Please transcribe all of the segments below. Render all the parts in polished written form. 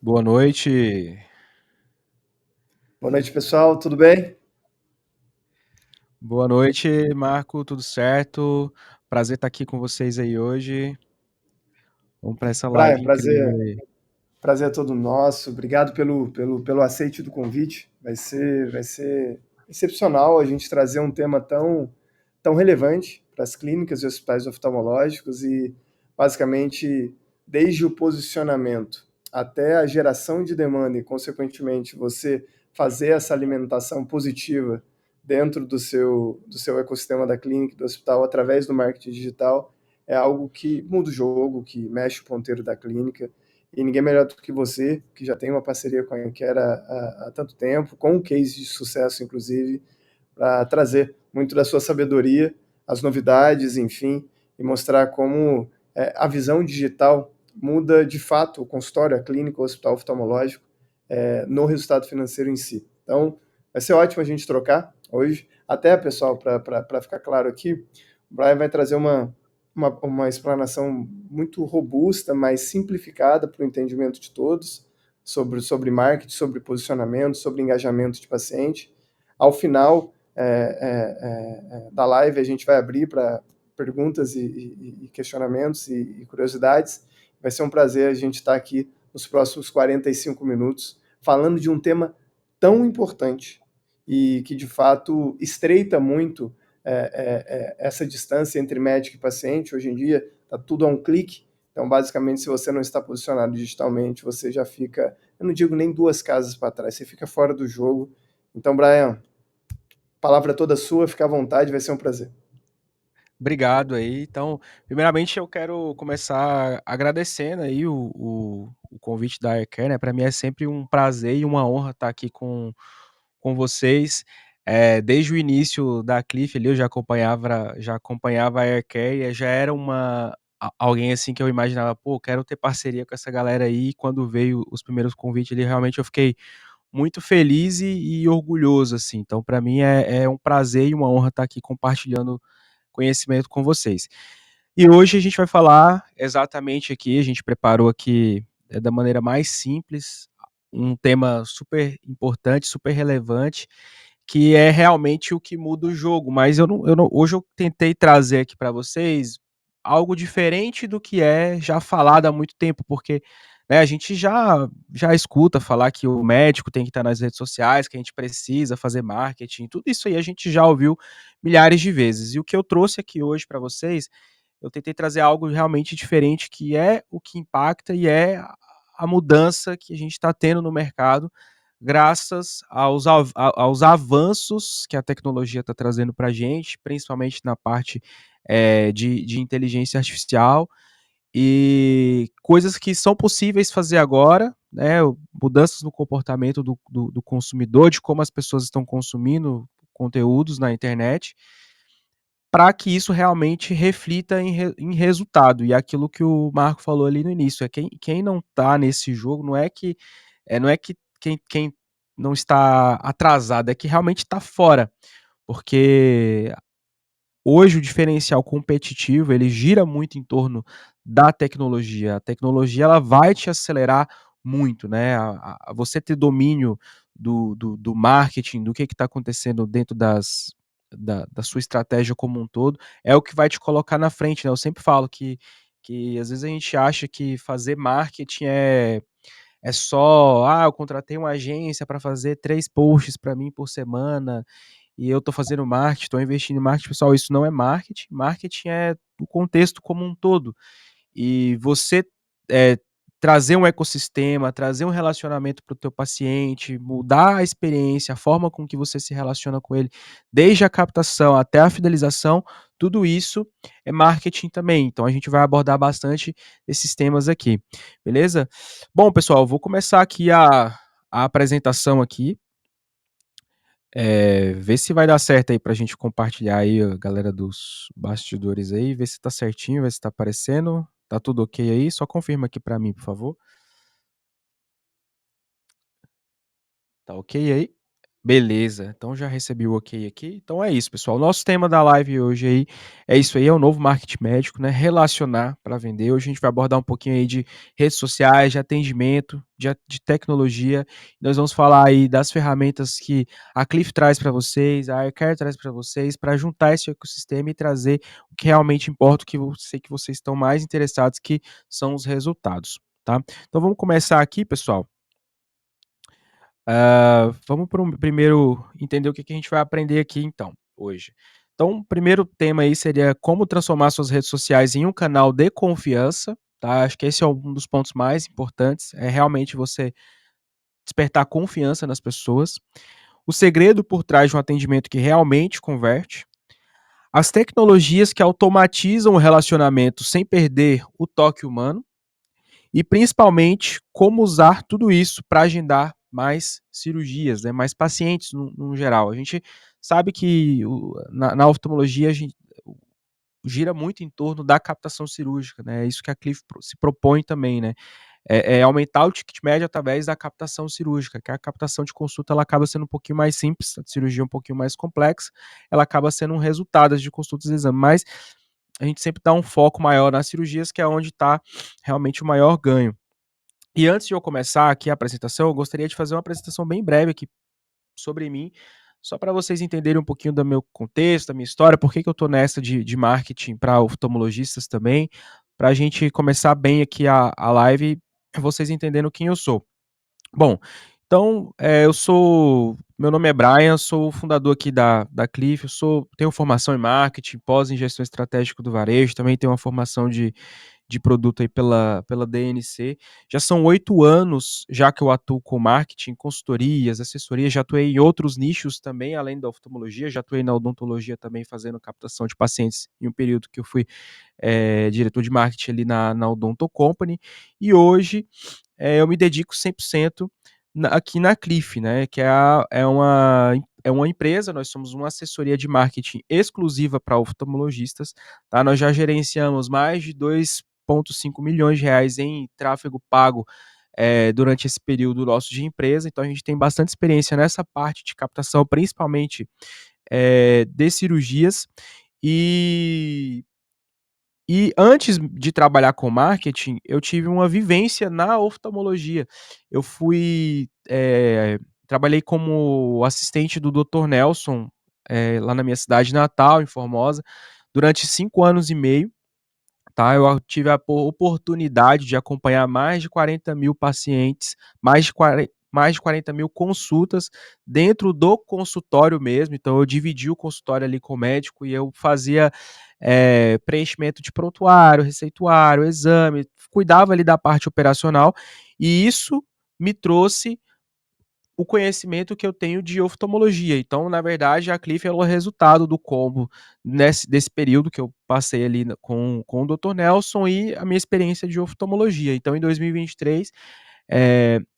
Boa noite. Boa noite, pessoal. Tudo bem? Boa noite, Marco. Tudo certo? Prazer estar aqui com vocês aí hoje. Vamos para essa Brian, live incrível prazer, aí. prazer é todo nosso. Obrigado pelo aceite do convite. Vai ser excepcional a gente trazer um tema tão relevante para as clínicas e hospitais oftalmológicos e, basicamente, desde o posicionamento até a geração de demanda e, consequentemente, você fazer essa alimentação positiva dentro do seu ecossistema da clínica, do hospital, através do marketing digital, é algo que muda o jogo, que mexe o ponteiro da clínica. E ninguém melhor do que você, que já tem uma parceria com a Anquera há tanto tempo, com um case de sucesso, inclusive, para trazer muito da sua sabedoria, as novidades, enfim, e mostrar como a visão digital muda de fato o consultório, a clínica, o hospital oftalmológico, no resultado financeiro em si. Então, vai ser ótimo a gente trocar hoje. Até, pessoal, para ficar claro aqui, o Brian vai trazer uma explanação muito robusta, mais simplificada para o entendimento de todos, sobre marketing, sobre posicionamento, sobre engajamento de paciente. Ao final da live, a gente vai abrir para perguntas e questionamentos e curiosidades. Vai ser um prazer a gente estar aqui nos próximos 45 minutos falando de um tema tão importante e que, de fato, estreita muito essa distância entre médico e paciente. Hoje em dia, está tudo a um clique. Então, basicamente, se você não está posicionado digitalmente, você já fica, eu não digo nem duas casas para trás, você fica fora do jogo. Então, Brian, a palavra é toda sua, fica à vontade, vai ser um prazer. Obrigado aí. Então, primeiramente eu quero começar agradecendo aí o convite da AirCare, né? Para mim é sempre um prazer e uma honra estar aqui com vocês. Desde o início da Cliff ali, eu já acompanhava a AirCare e já era alguém assim que eu imaginava, pô, quero ter parceria com essa galera aí. E quando veio os primeiros convites ali, realmente eu fiquei muito feliz e orgulhoso, assim. Então, para mim é um prazer e uma honra estar aqui compartilhando conhecimento com vocês. E hoje a gente vai falar exatamente aqui, a gente preparou aqui da maneira mais simples, um tema super importante, super relevante, que é realmente o que muda o jogo. Mas hoje eu tentei trazer aqui para vocês algo diferente do que é já falado há muito tempo, porque né, a gente já escuta falar que o médico tem que estar nas redes sociais, que a gente precisa fazer marketing, tudo isso aí a gente já ouviu milhares de vezes. E o que eu trouxe aqui hoje para vocês, eu tentei trazer algo realmente diferente, que é o que impacta e é a mudança que a gente está tendo no mercado, graças aos avanços que a tecnologia está trazendo para a gente, principalmente na parte de inteligência artificial e coisas que são possíveis fazer agora, né? Mudanças no comportamento do consumidor, de como as pessoas estão consumindo conteúdos na internet, para que isso realmente reflita em resultado. E aquilo que o Marco falou ali no início, quem não está nesse jogo, não é que quem não está atrasado, é que realmente está fora. Porque hoje o diferencial competitivo ele gira muito em torno da tecnologia. A tecnologia ela vai te acelerar muito, né? Você ter domínio do marketing, do que está acontecendo dentro da sua estratégia como um todo, é o que vai te colocar na frente, né? Eu sempre falo que às vezes a gente acha que fazer marketing é só, eu contratei uma agência para fazer 3 posts para mim por semana e eu estou fazendo marketing, estou investindo em marketing, pessoal, isso não é marketing. Marketing é o contexto como um todo. E você eh, trazer um ecossistema, trazer um relacionamento para o teu paciente, mudar a experiência, a forma com que você se relaciona com ele, desde a captação até a fidelização, tudo isso é marketing também. Então a gente vai abordar bastante esses temas aqui, beleza? Bom, pessoal, vou começar aqui a apresentação aqui. Vê se vai dar certo aí pra gente compartilhar aí a galera dos bastidores aí, ver se tá certinho, ver se tá aparecendo. Tá tudo ok aí? Só confirma aqui pra mim, por favor. Tá ok aí? Beleza, então já recebi o ok aqui. Então é isso, pessoal. O nosso tema da live hoje aí é isso aí, é o novo marketing médico, né? Relacionar para vender. Hoje a gente vai abordar um pouquinho aí de redes sociais, de atendimento, de tecnologia. Nós vamos falar aí das ferramentas que a Cliff traz para vocês, a Aircare traz para vocês, para juntar esse ecossistema e trazer o que realmente importa, o que eu sei que vocês estão mais interessados, que são os resultados, tá? Então vamos começar aqui, pessoal. Vamos primeiro entender o que a gente vai aprender aqui então, hoje. Então, o primeiro tema aí seria como transformar suas redes sociais em um canal de confiança, tá? Acho que esse é um dos pontos mais importantes, é realmente você despertar confiança nas pessoas. O segredo por trás de um atendimento que realmente converte. As tecnologias que automatizam o relacionamento sem perder o toque humano. E principalmente como usar tudo isso para agendar mais cirurgias, né, mais pacientes no geral. A gente sabe que na oftalmologia a gente gira muito em torno da captação cirúrgica, né? É isso que a Cliff se propõe também, né? É aumentar o ticket médio através da captação cirúrgica, que a captação de consulta ela acaba sendo um pouquinho mais simples, a cirurgia é um pouquinho mais complexa, ela acaba sendo um resultado de consultas e exames, mas a gente sempre dá um foco maior nas cirurgias, que é onde está realmente o maior ganho. E antes de eu começar aqui a apresentação, eu gostaria de fazer uma apresentação bem breve aqui sobre mim, só para vocês entenderem um pouquinho do meu contexto, da minha história, por que eu estou nessa de marketing para oftalmologistas também, para a gente começar bem aqui a live, vocês entendendo quem eu sou. Bom, então, eu sou. Meu nome é Brian, sou o fundador aqui da Cliff, tenho formação em marketing, pós em gestão estratégica do varejo, também tenho uma formação de produto aí pela DNC. Já são 8 anos já que eu atuo com marketing, consultorias, assessorias, já atuei em outros nichos também, além da oftalmologia, já atuei na odontologia também, fazendo captação de pacientes em um período que eu fui diretor de marketing ali na Odonto Company, e hoje eu me dedico 100% aqui na Cliff, né, que é uma empresa, nós somos uma assessoria de marketing exclusiva para oftalmologistas, tá? Nós já gerenciamos mais de 2,5 milhões de reais em tráfego pago durante esse período nosso de empresa, então a gente tem bastante experiência nessa parte de captação, principalmente de cirurgias, e antes de trabalhar com marketing, eu tive uma vivência na oftalmologia. Eu trabalhei como assistente do Dr. Nelson, lá na minha cidade natal, em Formosa, durante 5 anos e meio, tá? Eu tive a oportunidade de acompanhar mais de 40.000 pacientes, mais de 40.000 consultas dentro do consultório mesmo. Então, eu dividi o consultório ali com o médico e eu fazia preenchimento de prontuário, receituário, exame, cuidava ali da parte operacional, e isso me trouxe o conhecimento que eu tenho de oftalmologia. Então, na verdade, a Cliff é o resultado do combo desse período que eu passei ali com o Dr. Nelson e a minha experiência de oftalmologia. Então, em 2023,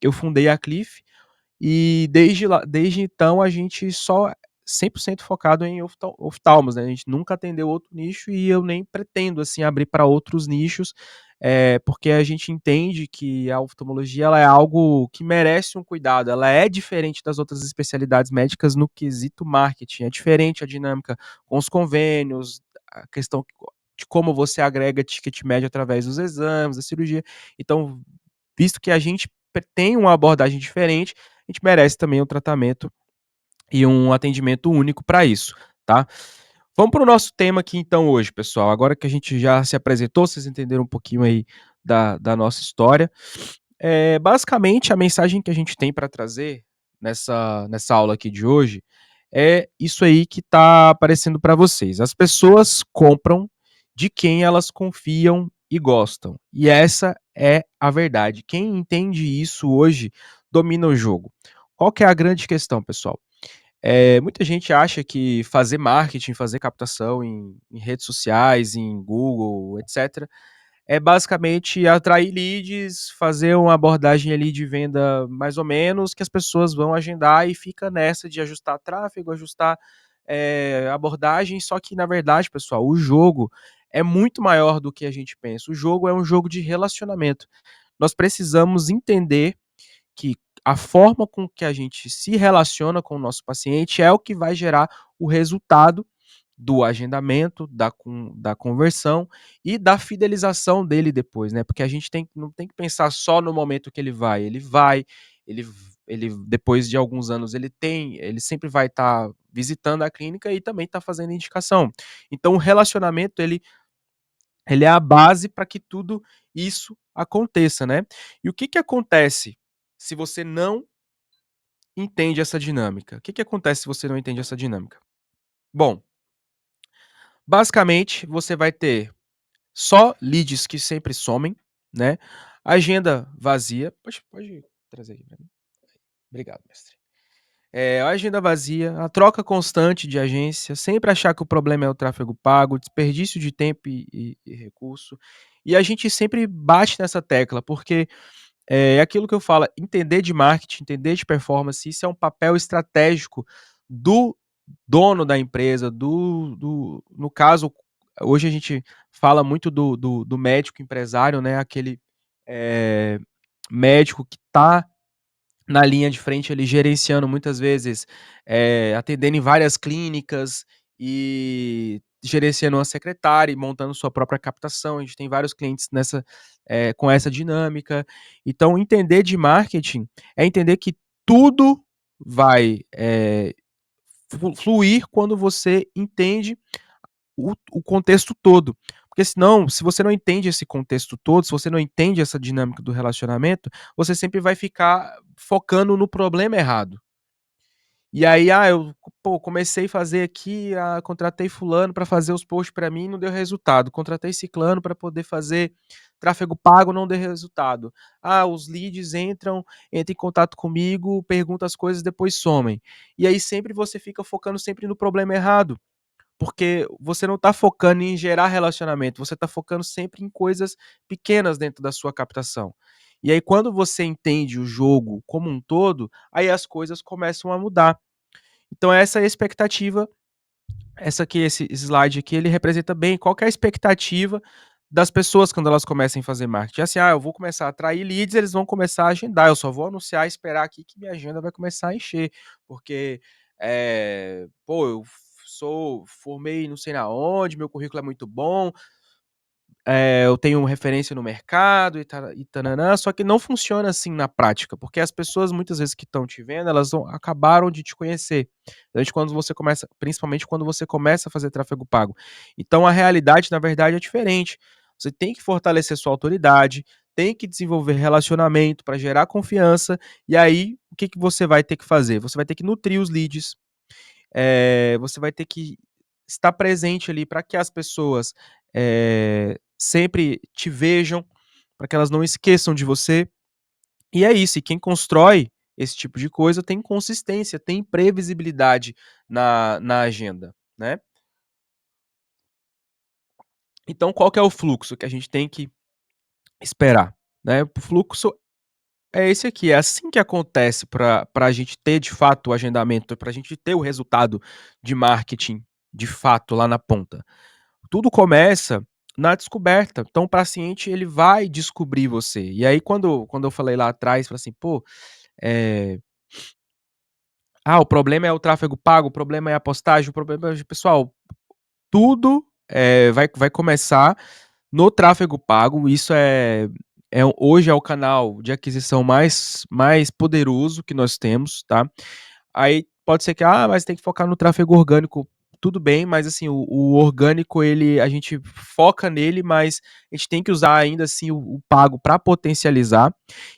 eu fundei a Cliff, e desde então a gente só 100% focado em oftalmos, né? A gente nunca atendeu outro nicho e eu nem pretendo assim abrir para outros nichos, porque a gente entende que a oftalmologia ela é algo que merece um cuidado. Ela é diferente das outras especialidades médicas no quesito marketing. É diferente a dinâmica com os convênios, a questão de como você agrega ticket médio através dos exames, da cirurgia. Então, visto que a gente tem uma abordagem diferente, a gente merece também um tratamento e um atendimento único para isso, tá? Vamos para o nosso tema aqui então hoje, pessoal. Agora que a gente já se apresentou, vocês entenderam um pouquinho aí da nossa história. Basicamente, a mensagem que a gente tem para trazer nessa aula aqui de hoje é isso aí que está aparecendo para vocês. As pessoas compram de quem elas confiam e gostam. E essa é a verdade. Quem entende isso hoje domina o jogo. Qual que é a grande questão, pessoal? Muita gente acha que fazer marketing, fazer captação em redes sociais, em Google, etc., é basicamente atrair leads, fazer uma abordagem ali de venda mais ou menos, que as pessoas vão agendar e fica nessa de ajustar tráfego, ajustar abordagem, só que na verdade, pessoal, o jogo é muito maior do que a gente pensa. O jogo é um jogo de relacionamento. Nós precisamos entender que a forma com que a gente se relaciona com o nosso paciente é o que vai gerar o resultado do agendamento, da conversão e da fidelização dele depois, né? Porque a gente não tem que pensar só no momento que ele vai, ele, ele depois de alguns anos ele sempre vai estar visitando a clínica e também está fazendo indicação. Então o relacionamento ele é a base para que tudo isso aconteça, né? E o que que acontece se você não entende essa dinâmica? O que que acontece se você não entende essa dinâmica? Bom, basicamente você vai ter só leads que sempre somem, né? Agenda vazia. Pode trazer aí pra mim. Obrigado, mestre. A agenda vazia, a troca constante de agência, sempre achar que o problema é o tráfego pago, desperdício de tempo e recurso. E a gente sempre bate nessa tecla, porque é aquilo que eu falo, entender de marketing, entender de performance, isso é um papel estratégico do dono da empresa, no caso, hoje a gente fala muito do médico empresário, né? Aquele é, médico que está na linha de frente, ele gerenciando muitas vezes, atendendo em várias clínicas e gerenciando uma secretária e montando sua própria captação. A gente tem vários clientes com essa dinâmica. Então, entender de marketing é entender que tudo vai fluir quando você entende o contexto todo. Porque senão, se você não entende esse contexto todo, se você não entende essa dinâmica do relacionamento, você sempre vai ficar focando no problema errado. E aí, eu comecei a fazer aqui, contratei fulano para fazer os posts para mim, não deu resultado. Contratei ciclano para poder fazer tráfego pago, não deu resultado. Os leads entram em contato comigo, perguntam as coisas, depois somem. E aí sempre você fica focando sempre no problema errado. Porque você não está focando em gerar relacionamento, você está focando sempre em coisas pequenas dentro da sua captação. E aí, quando você entende o jogo como um todo, aí as coisas começam a mudar. Então, essa é a expectativa. Esse slide aqui, ele representa bem qual que é a expectativa das pessoas quando elas começam a fazer marketing. Assim, eu vou começar a atrair leads, eles vão começar a agendar. Eu só vou anunciar e esperar aqui que minha agenda vai começar a encher. Porque, eu formei não sei na onde, meu currículo é muito bom, eu tenho referência no mercado e tananã, só que não funciona assim na prática, porque as pessoas muitas vezes que estão te vendo, elas acabaram de te conhecer. Principalmente quando você começa a fazer tráfego pago. Então a realidade, na verdade, é diferente. Você tem que fortalecer sua autoridade, tem que desenvolver relacionamento para gerar confiança, e aí o que, que você vai ter que fazer? Você vai ter que nutrir os leads, você vai ter que estar presente ali para que as pessoas sempre te vejam, para que elas não esqueçam de você. E é isso, e quem constrói esse tipo de coisa tem consistência, tem previsibilidade na agenda, né? Então, qual que é o fluxo que a gente tem que esperar? Né? O fluxo é esse aqui, é assim que acontece para a gente ter de fato o agendamento, para a gente ter o resultado de marketing de fato lá na ponta. Tudo começa na descoberta. Então o paciente ele vai descobrir você. E aí quando eu falei lá atrás, falei assim, é, o problema é o tráfego pago, o problema é a postagem, o problema é... Pessoal, tudo vai começar no tráfego pago. Isso hoje é o canal de aquisição mais poderoso que nós temos, tá? Aí pode ser que, mas tem que focar no tráfego orgânico. Tudo bem, mas assim, o orgânico, a gente foca nele, mas a gente tem que usar ainda assim o pago para potencializar.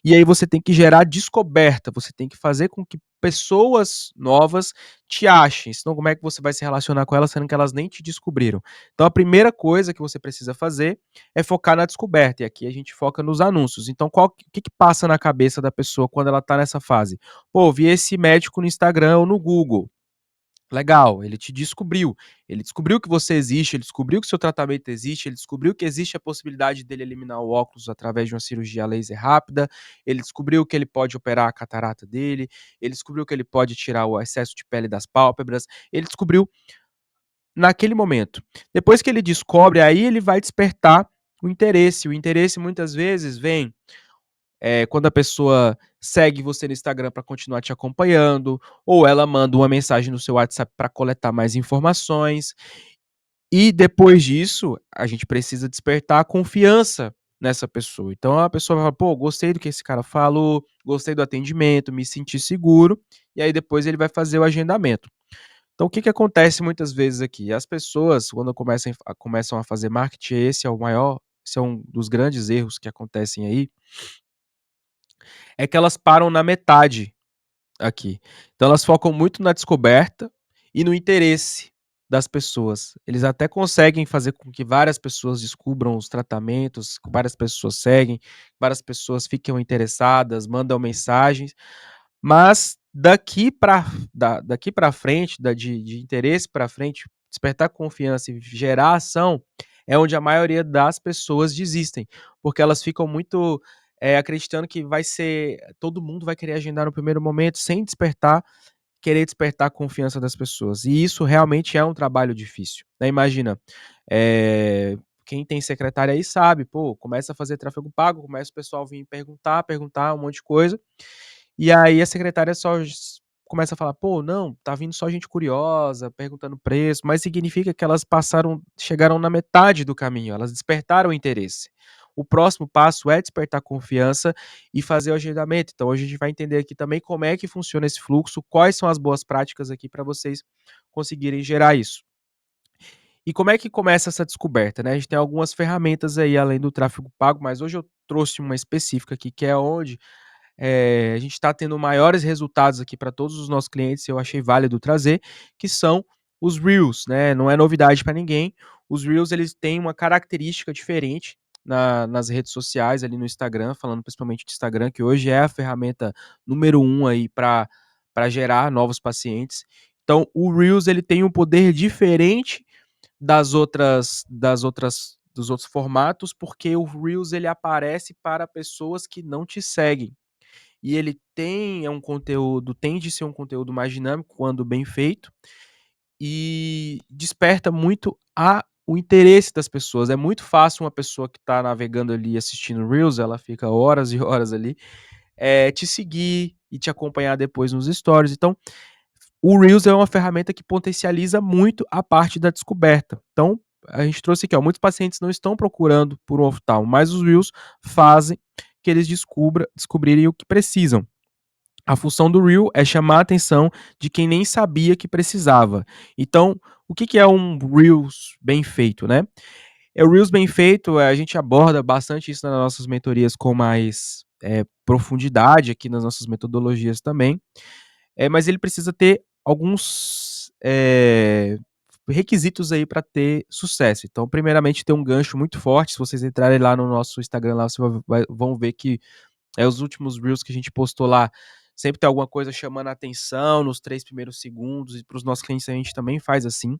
E aí você tem que gerar descoberta, você tem que fazer com que pessoas novas te achem. Senão, como é que você vai se relacionar com elas, sendo que elas nem te descobriram? Então, a primeira coisa que você precisa fazer é focar na descoberta. E aqui a gente foca nos anúncios. Então, o que passa na cabeça da pessoa quando ela está nessa fase? Vi esse médico no Instagram ou no Google. Legal, ele te descobriu. Ele descobriu que você existe, ele descobriu que seu tratamento existe, ele descobriu que existe a possibilidade dele eliminar o óculos através de uma cirurgia laser rápida, ele descobriu que ele pode operar a catarata dele, ele descobriu que ele pode tirar o excesso de pele das pálpebras, ele descobriu naquele momento. Depois que ele descobre, aí ele vai despertar o interesse. O interesse muitas vezes vem quando a pessoa segue você no Instagram para continuar te acompanhando, ou ela manda uma mensagem no seu WhatsApp para coletar mais informações. E depois disso, a gente precisa despertar a confiança nessa pessoa. Então a pessoa vai falar: "Pô, gostei do que esse cara falou, gostei do atendimento, me senti seguro", e aí depois ele vai fazer o agendamento. Então o que que acontece muitas vezes aqui? As pessoas quando começam a fazer marketing, esse é um dos grandes erros que acontecem aí, é que elas param na metade aqui. Então elas focam muito na descoberta e no interesse das pessoas. Eles até conseguem fazer com que várias pessoas descubram os tratamentos, que várias pessoas seguem, várias pessoas fiquem interessadas, mandam mensagens, mas daqui para frente, de interesse para frente, despertar confiança e gerar ação, é onde a maioria das pessoas desistem, porque elas ficam muito, acreditando que vai ser todo mundo vai querer agendar no primeiro momento, sem querer despertar a confiança das pessoas. E isso realmente é um trabalho difícil, né. Imagina, quem tem secretária aí sabe, pô, começa a fazer tráfego pago, começa o pessoal vir perguntar um monte de coisa, e aí a secretária começa a falar: "Pô, não, tá vindo só gente curiosa, perguntando preço", mas significa que elas chegaram na metade do caminho, elas despertaram o interesse. O próximo passo é despertar confiança e fazer o agendamento. Então hoje a gente vai entender aqui também como é que funciona esse fluxo, quais são as boas práticas aqui para vocês conseguirem gerar isso. E como é que começa essa descoberta, né? A gente tem algumas ferramentas aí além do tráfego pago, mas hoje eu trouxe uma específica aqui que é onde a gente está tendo maiores resultados aqui para todos os nossos clientes, eu achei válido trazer, que são os Reels, né? Não é novidade para ninguém. Os Reels eles têm uma característica diferente nas redes sociais, ali no Instagram, falando principalmente do Instagram, que hoje é a ferramenta número um aí para gerar novos pacientes. Então, o Reels ele tem um poder diferente dos outros formatos, porque o Reels ele aparece para pessoas que não te seguem. E ele tende a ser um conteúdo mais dinâmico quando bem feito, e desperta muito o interesse das pessoas. É muito fácil uma pessoa que está navegando ali assistindo reels, ela fica horas e horas ali, te seguir e te acompanhar depois nos stories. Então, o reels é uma ferramenta que potencializa muito a parte da descoberta. Então, a gente trouxe aqui, ó, muitos pacientes não estão procurando por um oftalmo, mas os reels fazem que eles descobrirem o que precisam. A função do Reel é chamar a atenção de quem nem sabia que precisava. Então, o que que é um Reels bem feito, né? O Reels bem feito, a gente aborda bastante isso nas nossas mentorias com mais profundidade aqui nas nossas metodologias também, mas ele precisa ter alguns requisitos aí para ter sucesso. Então, primeiramente, ter um gancho muito forte. Se vocês entrarem lá no nosso Instagram, lá, vocês vão ver que os últimos Reels que a gente postou lá, sempre tem alguma coisa chamando a atenção nos 3 primeiros segundos, e para os nossos clientes a gente também faz assim.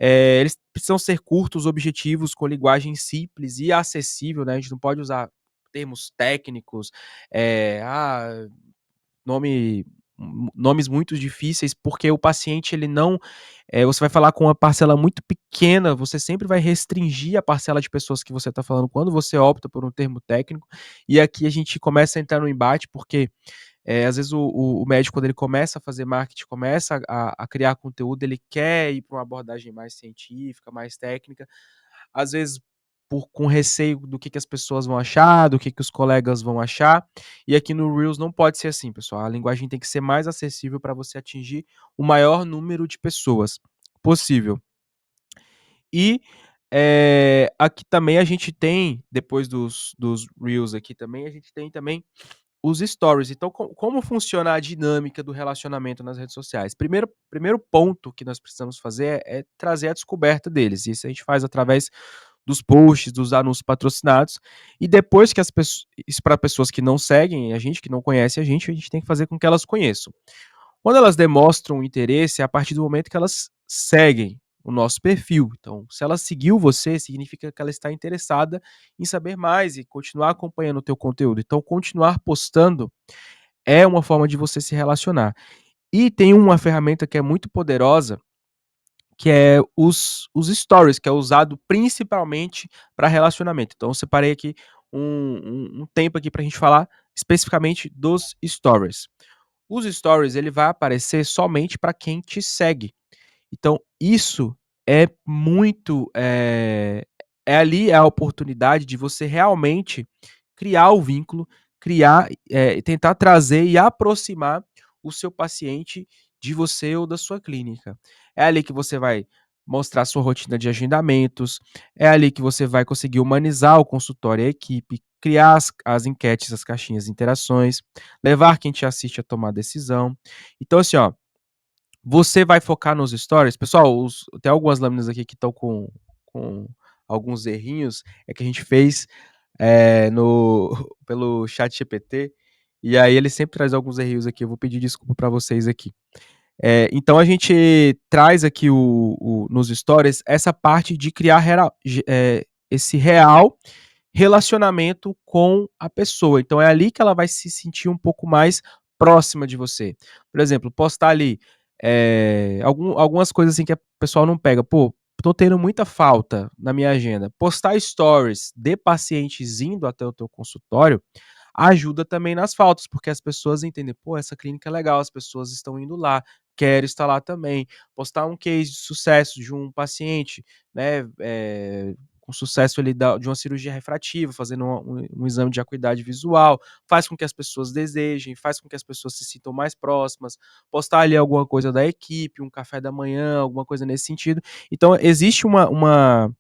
Eles precisam ser curtos, objetivos, com linguagem simples e acessível, né, a gente não pode usar termos técnicos, eh, ah, nome nomes muito difíceis, porque o paciente ele não você vai falar com uma parcela muito pequena, você sempre vai restringir a parcela de pessoas que você está falando quando você opta por um termo técnico, e aqui a gente começa a entrar no embate, porque às vezes o médico, quando ele começa a fazer marketing, começa a criar conteúdo, ele quer ir para uma abordagem mais científica, mais técnica, às vezes com receio do que as pessoas vão achar, do que os colegas vão achar, e aqui no Reels não pode ser assim, pessoal. A linguagem tem que ser mais acessível para você atingir o maior número de pessoas possível. E aqui também a gente tem, depois dos Reels aqui também, a gente tem também os stories. Então, como funciona a dinâmica do relacionamento nas redes sociais? Primeiro ponto que nós precisamos fazer é trazer a descoberta deles. Isso a gente faz através dos posts, dos anúncios patrocinados. E depois que isso para pessoas que não seguem a gente, que não conhecem a gente tem que fazer com que elas conheçam. Quando elas demonstram interesse, é a partir do momento que elas seguem o nosso perfil. Então, se ela seguiu você, significa que ela está interessada em saber mais e continuar acompanhando o teu conteúdo. Então, continuar postando é uma forma de você se relacionar. E tem uma ferramenta que é muito poderosa, que é os stories, que é usado principalmente para relacionamento. Então, eu separei aqui um tempo aqui para a gente falar especificamente dos stories. Os stories ele vai aparecer somente para quem te segue. Então, isso é muito. Ali é a oportunidade de você realmente criar o vínculo, criar, tentar trazer e aproximar o seu paciente de você ou da sua clínica. É ali que você vai mostrar sua rotina de agendamentos, é ali que você vai conseguir humanizar o consultório e a equipe, criar as enquetes, as caixinhas de interações, levar quem te assiste a tomar decisão. Então, assim, ó, você vai focar nos stories. Pessoal, tem algumas lâminas aqui que estão com alguns errinhos. É que a gente fez pelo chat GPT. E aí ele sempre traz alguns errinhos aqui. Eu vou pedir desculpa para vocês aqui. Então a gente traz aqui nos stories essa parte de criar esse real relacionamento com a pessoa. Então é ali que ela vai se sentir um pouco mais próxima de você. Por exemplo, postar ali algumas coisas assim que o pessoal não pega. Pô, tô tendo muita falta na minha agenda. Postar stories de pacientes indo até o teu consultório ajuda também nas faltas, porque as pessoas entendem, pô, essa clínica é legal, as pessoas estão indo lá, quero estar lá também. Postar um case de sucesso de um paciente, né, com sucesso ali de uma cirurgia refrativa, fazendo um exame de acuidade visual, faz com que as pessoas desejem, faz com que as pessoas se sintam mais próximas, postar ali alguma coisa da equipe, um café da manhã, alguma coisa nesse sentido. Então, existe uma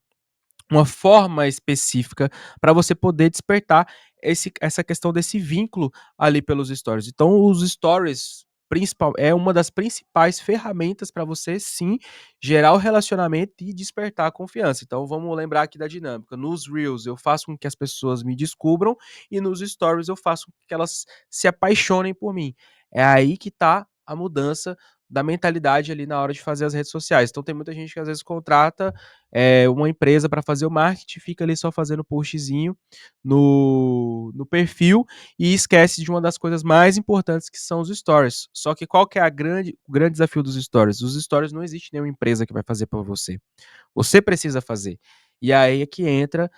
forma específica para você poder despertar essa questão desse vínculo ali pelos stories. Então, os stories é uma das principais ferramentas para você sim gerar o relacionamento e despertar a confiança. Então, vamos lembrar aqui da dinâmica. Nos Reels, eu faço com que as pessoas me descubram e nos stories eu faço com que elas se apaixonem por mim. É aí que está a mudança da mentalidade ali na hora de fazer as redes sociais. Então, tem muita gente que às vezes contrata uma empresa para fazer o marketing, fica ali só fazendo postzinho no perfil e esquece de uma das coisas mais importantes que são os stories. Só que qual que é o grande desafio dos stories? Os stories não existe nenhuma empresa que vai fazer para você. Você precisa fazer. E aí é que entra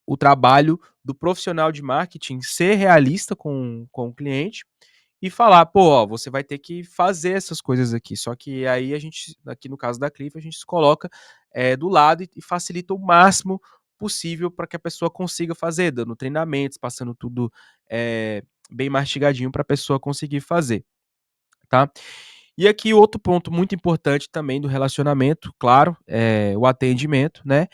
o trabalho do profissional de marketing ser realista com o cliente e falar, pô, ó, você vai ter que fazer essas coisas aqui. Só que aí a gente, aqui no caso da Cliff, a gente se coloca do lado e facilita o máximo possível para que a pessoa consiga fazer, dando treinamentos, passando tudo bem mastigadinho para a pessoa conseguir fazer, tá? E aqui outro ponto muito importante também do relacionamento, claro, é o atendimento, né?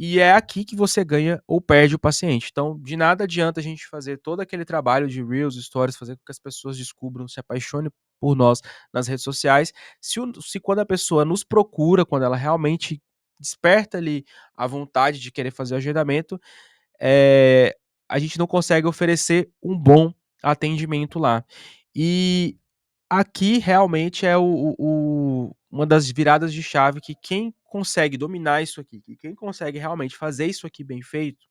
E é aqui que você ganha ou perde o paciente. Então, de nada adianta a gente fazer todo aquele trabalho de Reels, Stories, fazer com que as pessoas descubram, se apaixonem por nós nas redes sociais, se quando a pessoa nos procura, quando ela realmente desperta ali a vontade de querer fazer o agendamento, a gente não consegue oferecer um bom atendimento lá. E aqui realmente é uma das viradas de chave que quem consegue dominar isso aqui, que quem consegue realmente fazer isso aqui bem feito,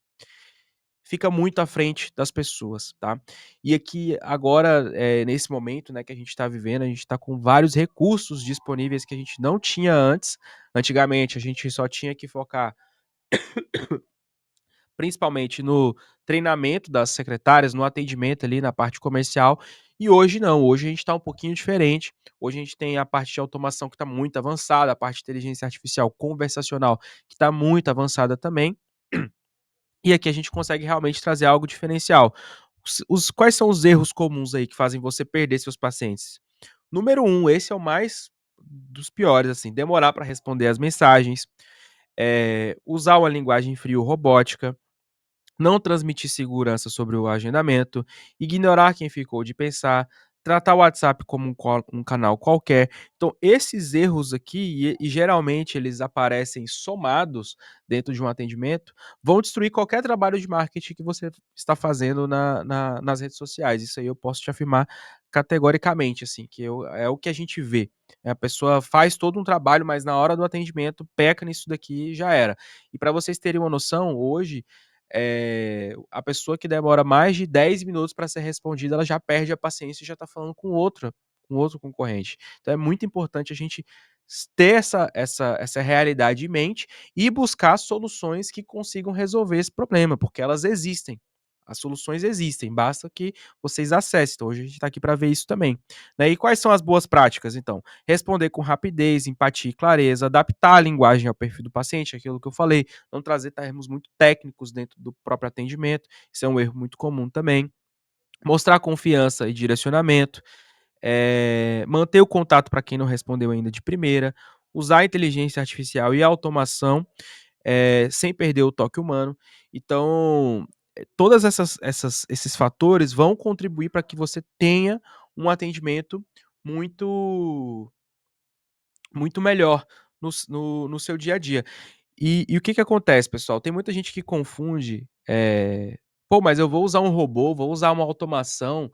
fica muito à frente das pessoas, tá? E aqui agora, nesse momento, né, que a gente está vivendo, a gente está com vários recursos disponíveis que a gente não tinha antes. Antigamente a gente só tinha que focar principalmente no treinamento das secretárias, no atendimento ali na parte comercial. E hoje não, hoje a gente está um pouquinho diferente. Hoje a gente tem a parte de automação que está muito avançada, a parte de inteligência artificial conversacional que está muito avançada também. E aqui a gente consegue realmente trazer algo diferencial. Quais são os erros comuns aí que fazem você perder seus pacientes? Número um, esse é o mais dos piores, assim, demorar para responder as mensagens, usar uma linguagem frio robótica, não transmitir segurança sobre o agendamento, ignorar quem ficou de pensar, tratar o WhatsApp como um canal qualquer. Então, esses erros aqui, e geralmente eles aparecem somados dentro de um atendimento, vão destruir qualquer trabalho de marketing que você está fazendo nas redes sociais. Isso aí eu posso te afirmar categoricamente, assim, é o que a gente vê. A pessoa faz todo um trabalho, mas na hora do atendimento peca nisso daqui e já era. E para vocês terem uma noção, hoje a pessoa que demora mais de 10 minutos para ser respondida, ela já perde a paciência e já está falando com outro concorrente. Então é muito importante a gente ter essa realidade em mente e buscar soluções que consigam resolver esse problema, porque elas existem. As soluções existem, basta que vocês acessem. Então, hoje a gente está aqui para ver isso também. Né? E quais são as boas práticas, então? Responder com rapidez, empatia e clareza, adaptar a linguagem ao perfil do paciente, aquilo que eu falei, não trazer termos muito técnicos dentro do próprio atendimento, isso é um erro muito comum também. Mostrar confiança e direcionamento, manter o contato para quem não respondeu ainda de primeira, usar a inteligência artificial e a automação sem perder o toque humano. Então, todas esses fatores vão contribuir para que você tenha um atendimento muito, muito melhor no seu dia a dia. E o que que acontece, pessoal? Tem muita gente que confunde, pô, mas eu vou usar um robô, vou usar uma automação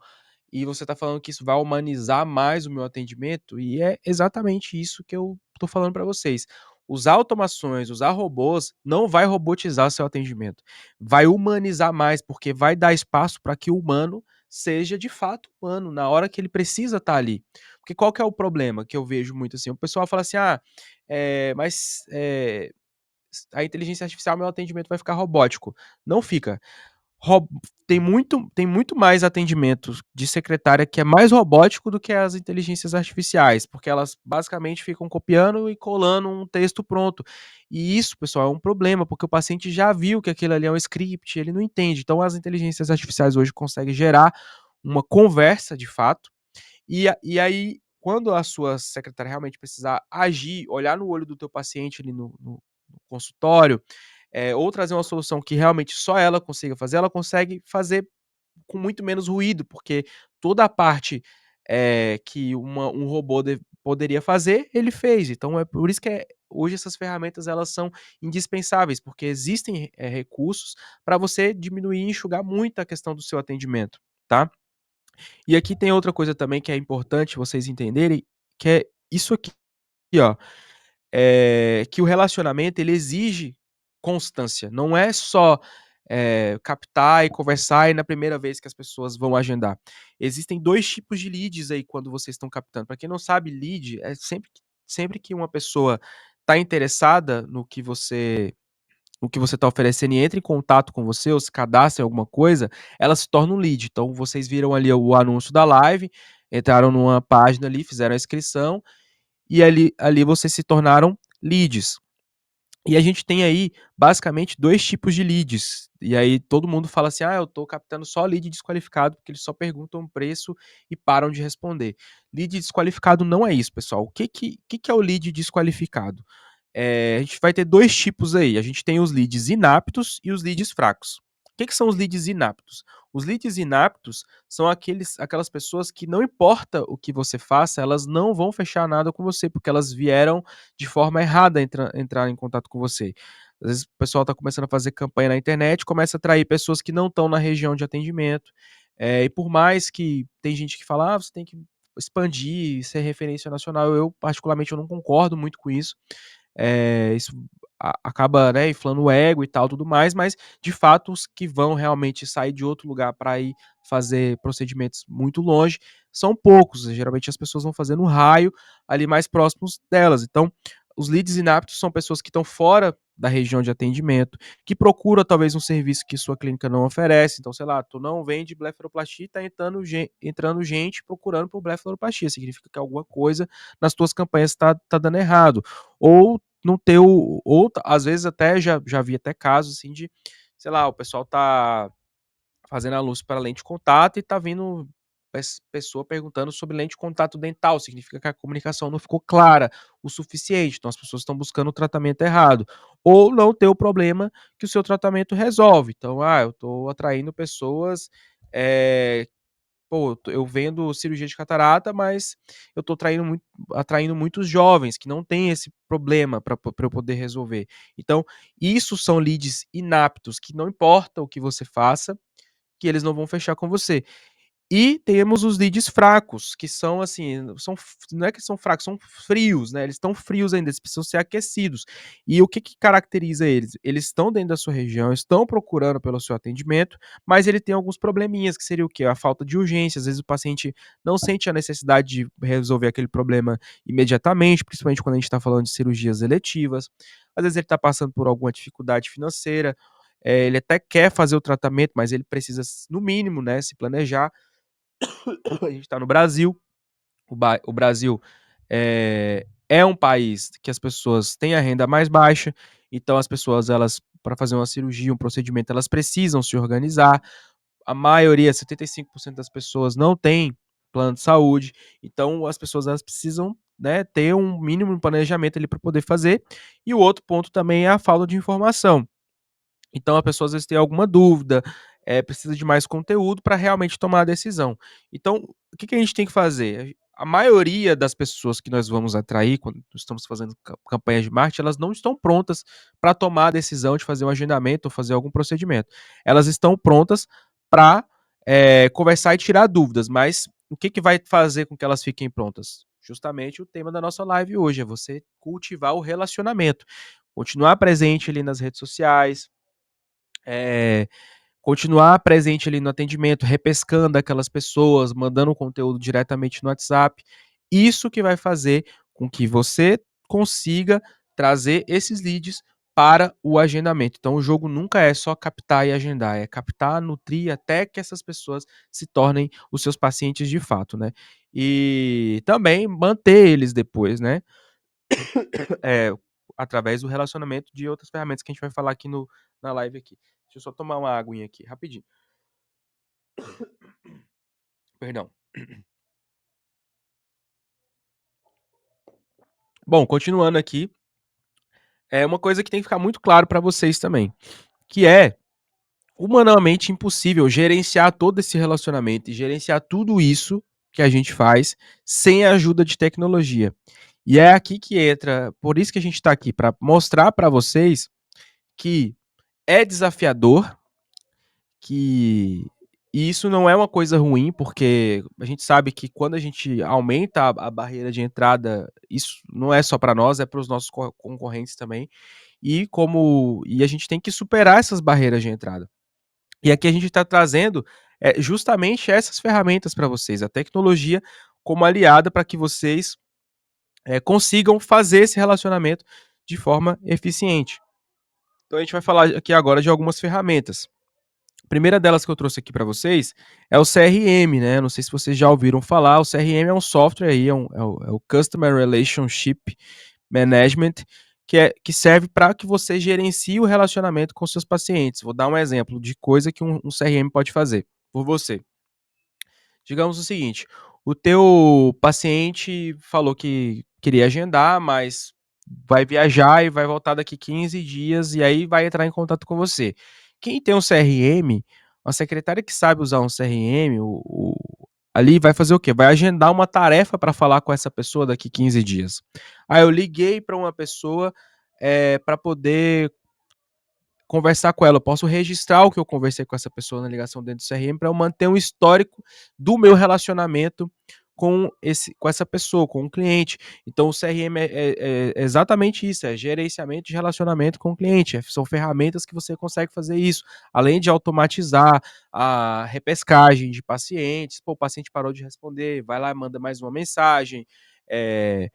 e você está falando que isso vai humanizar mais o meu atendimento, e é exatamente isso que eu estou falando para vocês. Usar automações, usar robôs, não vai robotizar seu atendimento. Vai humanizar mais, porque vai dar espaço para que o humano seja de fato humano, na hora que ele precisa estar ali. Porque qual que é o problema que eu vejo muito assim? O pessoal fala assim: ah, mas a inteligência artificial, meu atendimento vai ficar robótico. Não fica. Rob tem muito mais atendimentos de secretária que é mais robótico do que as inteligências artificiais, porque elas basicamente ficam copiando e colando um texto pronto. E isso, pessoal, é um problema, porque o paciente já viu que aquilo ali é um script, ele não entende. Então as inteligências artificiais hoje conseguem gerar uma conversa de fato, e aí quando a sua secretária realmente precisar agir, olhar no olho do teu paciente ali no consultório, ou trazer uma solução que realmente só ela consiga fazer, ela consegue fazer com muito menos ruído, porque toda a parte, que um robô poderia fazer, ele fez. Então é por isso que hoje essas ferramentas elas são indispensáveis, porque existem, recursos para você diminuir e enxugar muito a questão do seu atendimento, tá. E aqui tem outra coisa também que é importante vocês entenderem, que é isso aqui, ó. Que o relacionamento ele exige constância, não é só, captar e conversar e na primeira vez que as pessoas vão agendar. Existem 2 tipos de leads aí quando vocês estão captando. Para quem não sabe, lead é sempre que uma pessoa está interessada no que você está oferecendo e entra em contato com você ou se cadastra em alguma coisa, ela se torna um lead. Então vocês viram ali o anúncio da live, entraram numa página ali, fizeram a inscrição e ali vocês se tornaram leads. E a gente tem aí basicamente 2 tipos de leads. E aí todo mundo fala assim: "Ah, eu estou captando só lead desqualificado", porque eles só perguntam preço e param de responder. Lead desqualificado não é isso, pessoal. O que é o lead desqualificado? A gente vai ter 2 tipos aí, a gente tem os leads inaptos e os leads fracos. O que são os leads inaptos? Os leads inaptos são aquelas pessoas que não importa o que você faça, elas não vão fechar nada com você, porque elas vieram de forma errada entrar em contato com você. Às vezes o pessoal está começando a fazer campanha na internet, começa a atrair pessoas que não estão na região de atendimento, e por mais que tem gente que fala: "Ah, você tem que expandir, ser referência nacional", eu particularmente eu não concordo muito com isso. Isso acaba, né, inflando o ego e tal, tudo mais, mas de fato os que vão realmente sair de outro lugar para ir fazer procedimentos muito longe são poucos. Geralmente as pessoas vão fazer no raio ali mais próximos delas. Então, os leads inaptos são pessoas que estão fora da região de atendimento, que procuram talvez um serviço que sua clínica não oferece. Então, sei lá, tu não vende blefaroplastia e tá entrando gente procurando por blefaroplastia, significa que alguma coisa nas tuas campanhas tá dando errado. Ou não ter ou às vezes até já vi até casos assim de, sei lá, o pessoal tá fazendo anúncio para lente de contato e tá vindo pessoa perguntando sobre lente de contato dental, significa que a comunicação não ficou clara o suficiente, então as pessoas estão buscando o tratamento errado. Ou não ter o problema que o seu tratamento resolve. Então, eu tô atraindo pessoas, eh, pô, eu vendo cirurgia de catarata, mas eu tô atraindo muitos jovens que não têm esse problema para eu poder resolver. Então, isso são leads inaptos, que não importa o que você faça, que eles não vão fechar com você. E temos os leads fracos, que são assim, não é que são fracos, são frios, né? Eles estão frios ainda, eles precisam ser aquecidos. E o que, que caracteriza eles? Eles estão dentro da sua região, estão procurando pelo seu atendimento, mas ele tem alguns probleminhas, que seria o quê? A falta de urgência. Às vezes o paciente não sente a necessidade de resolver aquele problema imediatamente, principalmente quando a gente está falando de cirurgias eletivas. Às vezes ele está passando por alguma dificuldade financeira, ele até quer fazer o tratamento, mas ele precisa, no mínimo, né, se planejar. A gente está no Brasil, o Brasil é um país que as pessoas têm a renda mais baixa, então as pessoas, elas, para fazer uma cirurgia, um procedimento, elas precisam se organizar. A maioria, 75% das pessoas não tem plano de saúde, então as pessoas, elas precisam, né, ter um mínimo de planejamento ali para poder fazer. E o outro ponto também é a falta de informação. Então a pessoa às vezes tem alguma dúvida, precisa de mais conteúdo para realmente tomar a decisão. Então, o que que a gente tem que fazer? A maioria das pessoas que nós vamos atrair quando estamos fazendo campanhas de marketing, elas não estão prontas para tomar a decisão de fazer um agendamento ou fazer algum procedimento. Elas estão prontas para conversar e tirar dúvidas, mas o que que vai fazer com que elas fiquem prontas? Justamente o tema da nossa live hoje, é você cultivar o relacionamento, continuar presente ali nas redes sociais, é, continuar presente ali no atendimento, repescando aquelas pessoas, mandando conteúdo diretamente no WhatsApp. Isso que vai fazer com que você consiga trazer esses leads para o agendamento. Então, o jogo nunca é só captar e agendar, é captar, nutrir até que essas pessoas se tornem os seus pacientes de fato, né? E também manter eles depois, né? É, através do relacionamento de outras ferramentas que a gente vai falar aqui na live aqui. Deixa eu só tomar uma aguinha aqui, rapidinho. Perdão. Bom, continuando aqui, é uma coisa que tem que ficar muito claro para vocês também, que é humanamente impossível gerenciar todo esse relacionamento e gerenciar tudo isso que a gente faz sem a ajuda de tecnologia. E é aqui que entra, por isso que a gente está aqui, para mostrar para vocês que é desafiador, que e isso não é uma coisa ruim, porque a gente sabe que quando a gente aumenta a barreira de entrada, isso não é só para nós, é para os nossos concorrentes também. E a gente tem que superar essas barreiras de entrada. E aqui a gente está trazendo justamente essas ferramentas para vocês, a tecnologia como aliada para que vocês consigam fazer esse relacionamento de forma eficiente. Então a gente vai falar aqui agora de algumas ferramentas. A primeira delas que eu trouxe aqui para vocês é o CRM, né? Não sei se vocês já ouviram falar. O CRM é um software aí, é o Customer Relationship Management, que serve para que você gerencie o relacionamento com seus pacientes. Vou dar um exemplo de coisa que um CRM pode fazer por você. Digamos o seguinte: o teu paciente falou que queria agendar, mas vai viajar e vai voltar daqui 15 dias e aí vai entrar em contato com você. Quem tem um CRM, uma secretária que sabe usar um CRM, ali vai fazer o quê? Vai agendar uma tarefa para falar com essa pessoa daqui 15 dias. Aí eu liguei para uma pessoa para poder conversar com ela, eu posso registrar o que eu conversei com essa pessoa na ligação dentro do CRM para eu manter um histórico do meu relacionamento com essa pessoa, com o cliente. Então o CRM é exatamente isso, é gerenciamento de relacionamento com o cliente. São ferramentas que você consegue fazer isso, além de automatizar a repescagem de pacientes. Pô, o paciente parou de responder, vai lá e manda mais uma mensagem. É,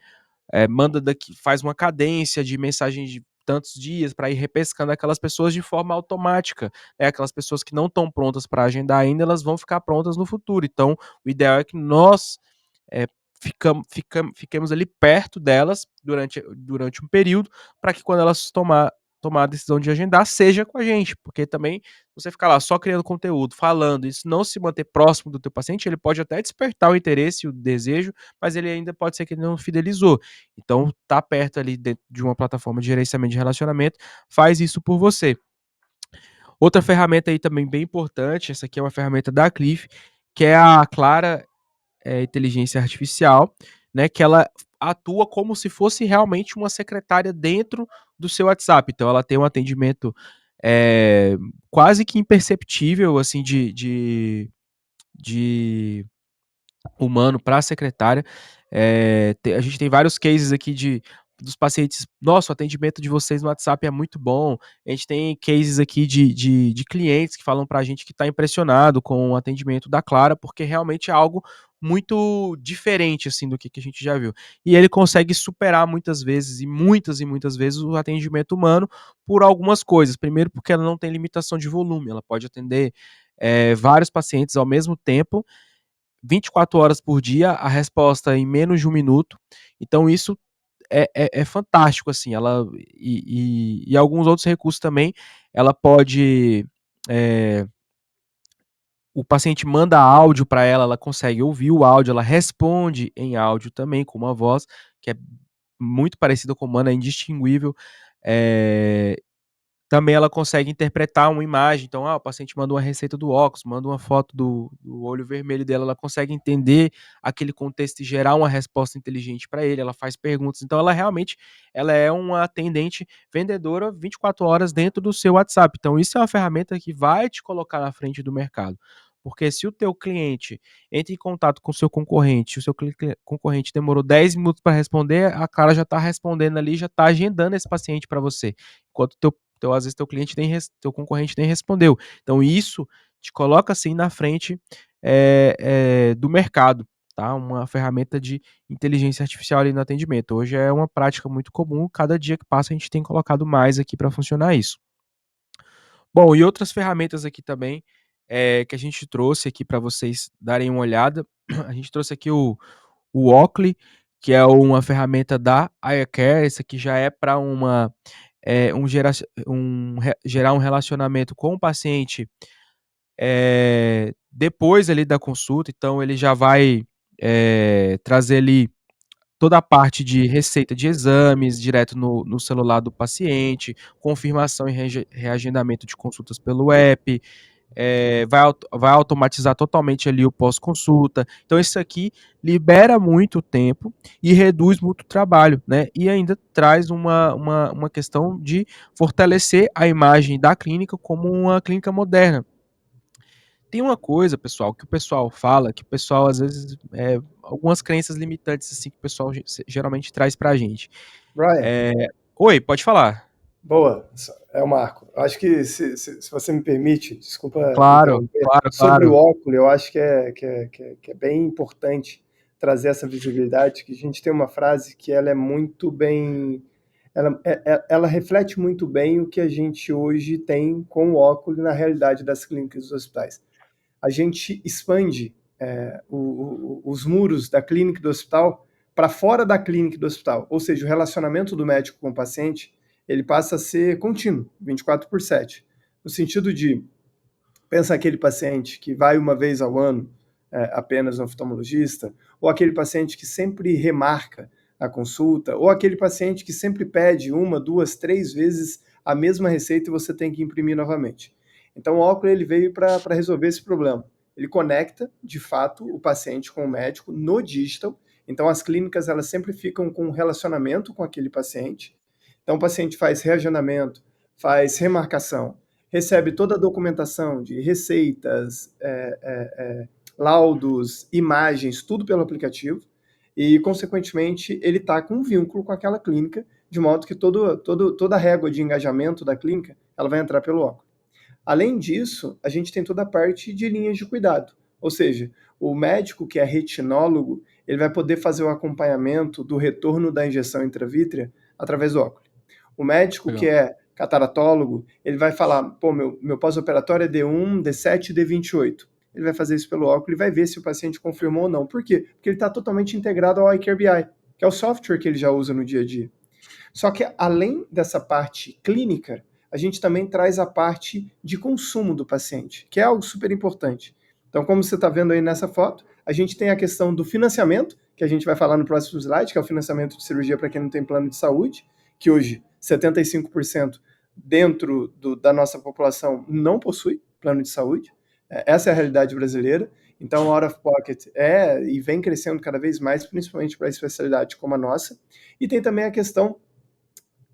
manda daqui, faz uma cadência de mensagem de tantos dias para ir repescando aquelas pessoas de forma automática. Aquelas pessoas que não estão prontas para agendar ainda, elas vão ficar prontas no futuro. Então, o ideal é que nós é, fiquemos ali perto delas durante um período, para que quando elas tomar a decisão de agendar, seja com a gente, porque também você ficar lá só criando conteúdo, falando, isso não se manter próximo do teu paciente, ele pode até despertar o interesse, o desejo, mas ele ainda pode ser que ele não fidelizou. Então, tá perto ali dentro de uma plataforma de gerenciamento de relacionamento, faz isso por você. Outra ferramenta aí também bem importante, essa aqui é uma ferramenta da Cliff, que é a Clara inteligência artificial, né, que ela atua como se fosse realmente uma secretária dentro do seu WhatsApp. Então, ela tem um atendimento quase que imperceptível, assim, de humano para a secretária. A gente tem vários cases aqui dos pacientes. Nossa, o atendimento de vocês no WhatsApp é muito bom. A gente tem cases aqui de clientes que falam para a gente que está impressionado com o atendimento da Clara, porque realmente é algo muito diferente assim do que a gente já viu. E ele consegue superar muitas vezes e muitas vezes o atendimento humano por algumas coisas. Primeiro, porque ela não tem limitação de volume, ela pode atender vários pacientes ao mesmo tempo 24 horas por dia, a resposta em menos de um minuto. Então, isso é fantástico, assim. E alguns outros recursos também. Ela pode. é, o paciente manda áudio para ela, ela consegue ouvir o áudio, ela responde em áudio também, com uma voz que é muito parecida com o humano, é indistinguível. É, também ela consegue interpretar uma imagem. Então, o paciente manda uma receita do óculos, manda uma foto do olho vermelho dela, ela consegue entender aquele contexto e gerar uma resposta inteligente para ele, ela faz perguntas. Então, ela realmente ela é uma atendente vendedora 24 horas dentro do seu WhatsApp. Então, isso é uma ferramenta que vai te colocar na frente do mercado. Porque se o teu cliente entra em contato com o seu concorrente, o seu concorrente demorou 10 minutos para responder, a cara já está respondendo ali, já está agendando esse paciente para você. Enquanto o às vezes teu concorrente nem respondeu. Então isso te coloca assim na frente do mercado, tá? Uma ferramenta de inteligência artificial ali no atendimento. Hoje é uma prática muito comum, cada dia que passa a gente tem colocado mais aqui para funcionar isso. Bom, e outras ferramentas aqui também que a gente trouxe aqui para vocês darem uma olhada. A gente trouxe aqui o Oakley, que é uma ferramenta da iCare. Esse aqui já é para gerar um relacionamento com o paciente depois ali da consulta. Então, ele já vai trazer ali toda a parte de receita de exames direto no celular do paciente, confirmação e reagendamento de consultas pelo app, vai automatizar totalmente ali o pós-consulta. Então, isso aqui libera muito tempo e reduz muito trabalho, né? E ainda traz uma questão de fortalecer a imagem da clínica como uma clínica moderna. Tem uma coisa, pessoal, que o pessoal fala, que o pessoal, às vezes, algumas crenças limitantes, assim, que o pessoal geralmente traz pra gente. Brian, É... Oi, pode falar. boa, é o Marco. Acho que, se você me permite, desculpa Claro, interromper, claro, sobre o claro. óculos, eu acho que é bem importante trazer essa visibilidade, que a gente tem uma frase que ela é muito bem, ela reflete muito bem o que a gente hoje tem com o óculos na realidade das clínicas dos hospitais. A gente expande os muros da clínica e do hospital para fora da clínica e do hospital, ou seja, o relacionamento do médico com o paciente ele passa a ser contínuo, 24/7, no sentido de pensa aquele paciente que vai uma vez ao ano apenas no oftalmologista, ou aquele paciente que sempre remarca a consulta, ou aquele paciente que sempre pede uma, duas, três vezes a mesma receita e você tem que imprimir novamente. Então o óculos ele veio para resolver esse problema. Ele conecta, de fato, o paciente com o médico no digital. Então as clínicas elas sempre ficam com um relacionamento com aquele paciente. Então o paciente faz reagendamento, faz remarcação, recebe toda a documentação de receitas, laudos, imagens, tudo pelo aplicativo, e, consequentemente, ele está com um vínculo com aquela clínica, de modo que toda a régua de engajamento da clínica ela vai entrar pelo óculos. Além disso, a gente tem toda a parte de linhas de cuidado, ou seja, o médico que é retinólogo, ele vai poder fazer o acompanhamento do retorno da injeção intravítrea através do óculos. O médico que Legal. é cataratólogo, ele vai falar, pô, meu pós-operatório é D1, D7, D28. Ele vai fazer isso pelo óculos e vai ver se o paciente confirmou ou não. Por quê? Porque ele está totalmente integrado ao iCare BI, que é o software que ele já usa no dia a dia. Só que além dessa parte clínica, a gente também traz a parte de consumo do paciente, que é algo super importante. Então, como você está vendo aí nessa foto, a gente tem a questão do financiamento, que a gente vai falar no próximo slide, que é o financiamento de cirurgia para quem não tem plano de saúde, que hoje 75% da nossa população não possui plano de saúde. Essa é a realidade brasileira. Então, a out of pocket e vem crescendo cada vez mais, principalmente para a especialidade como a nossa. E tem também a questão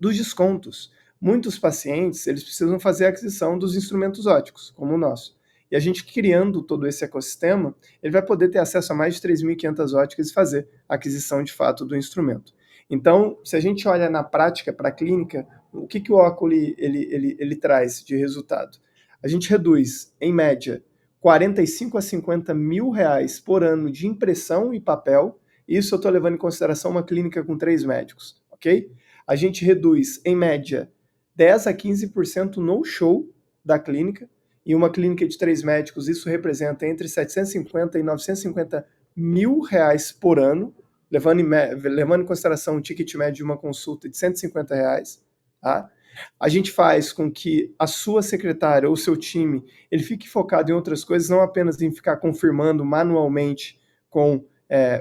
dos descontos. Muitos pacientes eles precisam fazer a aquisição dos instrumentos óticos, como o nosso. E a gente criando todo esse ecossistema, ele vai poder ter acesso a mais de 3.500 óticas e fazer a aquisição de fato do instrumento. Então, se a gente olha na prática para a clínica, o que o óculos ele traz de resultado? A gente reduz, em média, 45 a 50 mil reais por ano de impressão e papel. Isso eu estou levando em consideração uma clínica com 3 médicos, ok? A gente reduz, em média, 10 a 15% no show da clínica. Em uma clínica de 3 médicos, isso representa entre 750 e 950 mil reais por ano, levando em consideração um ticket médio de uma consulta de 150 reais. Tá? A gente faz com que a sua secretária ou seu time ele fique focado em outras coisas, não apenas em ficar confirmando manualmente com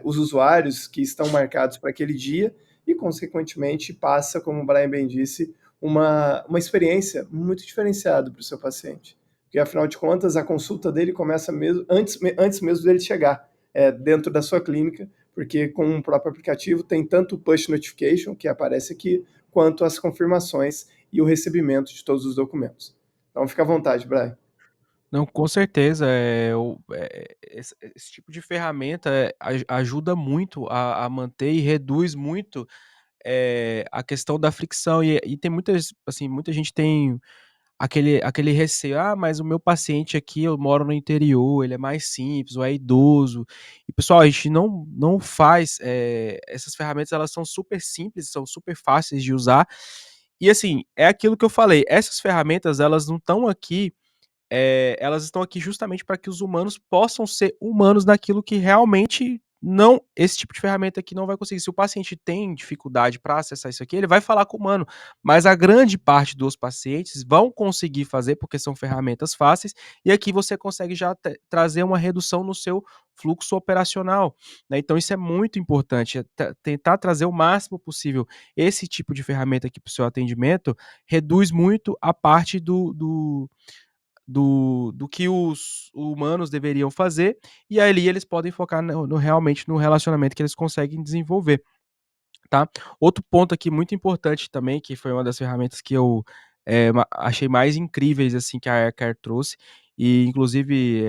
os usuários que estão marcados para aquele dia e, consequentemente, passa, como o Brian bem disse, uma experiência muito diferenciada para o seu paciente. Porque, afinal de contas, a consulta dele começa mesmo antes mesmo dele chegar dentro da sua clínica, porque com o próprio aplicativo tem tanto o push notification, que aparece aqui, quanto as confirmações e o recebimento de todos os documentos. Então, fica à vontade, Brian. Não, com certeza, esse tipo de ferramenta ajuda muito a manter e reduz muito a questão da fricção. E tem muitas, assim, muita gente tem aquele receio, ah, mas o meu paciente aqui, eu moro no interior, ele é mais simples, ou é idoso. E pessoal, a gente não faz, essas ferramentas elas são super simples, são super fáceis de usar. E assim, é aquilo que eu falei, essas ferramentas elas não estão aqui elas estão aqui justamente para que os humanos possam ser humanos naquilo que realmente não esse tipo de ferramenta aqui não vai conseguir. Se o paciente tem dificuldade para acessar isso aqui, ele vai falar com o humano, mas a grande parte dos pacientes vão conseguir fazer, porque são ferramentas fáceis, e aqui você consegue já trazer uma redução no seu fluxo operacional, né? Então isso é muito importante, tentar trazer o máximo possível esse tipo de ferramenta aqui para o seu atendimento, reduz muito a parte do que os humanos deveriam fazer, e ali eles podem focar realmente no relacionamento que eles conseguem desenvolver, tá? Outro ponto aqui muito importante também, que foi uma das ferramentas que eu achei mais incríveis assim que a AirCare trouxe, e inclusive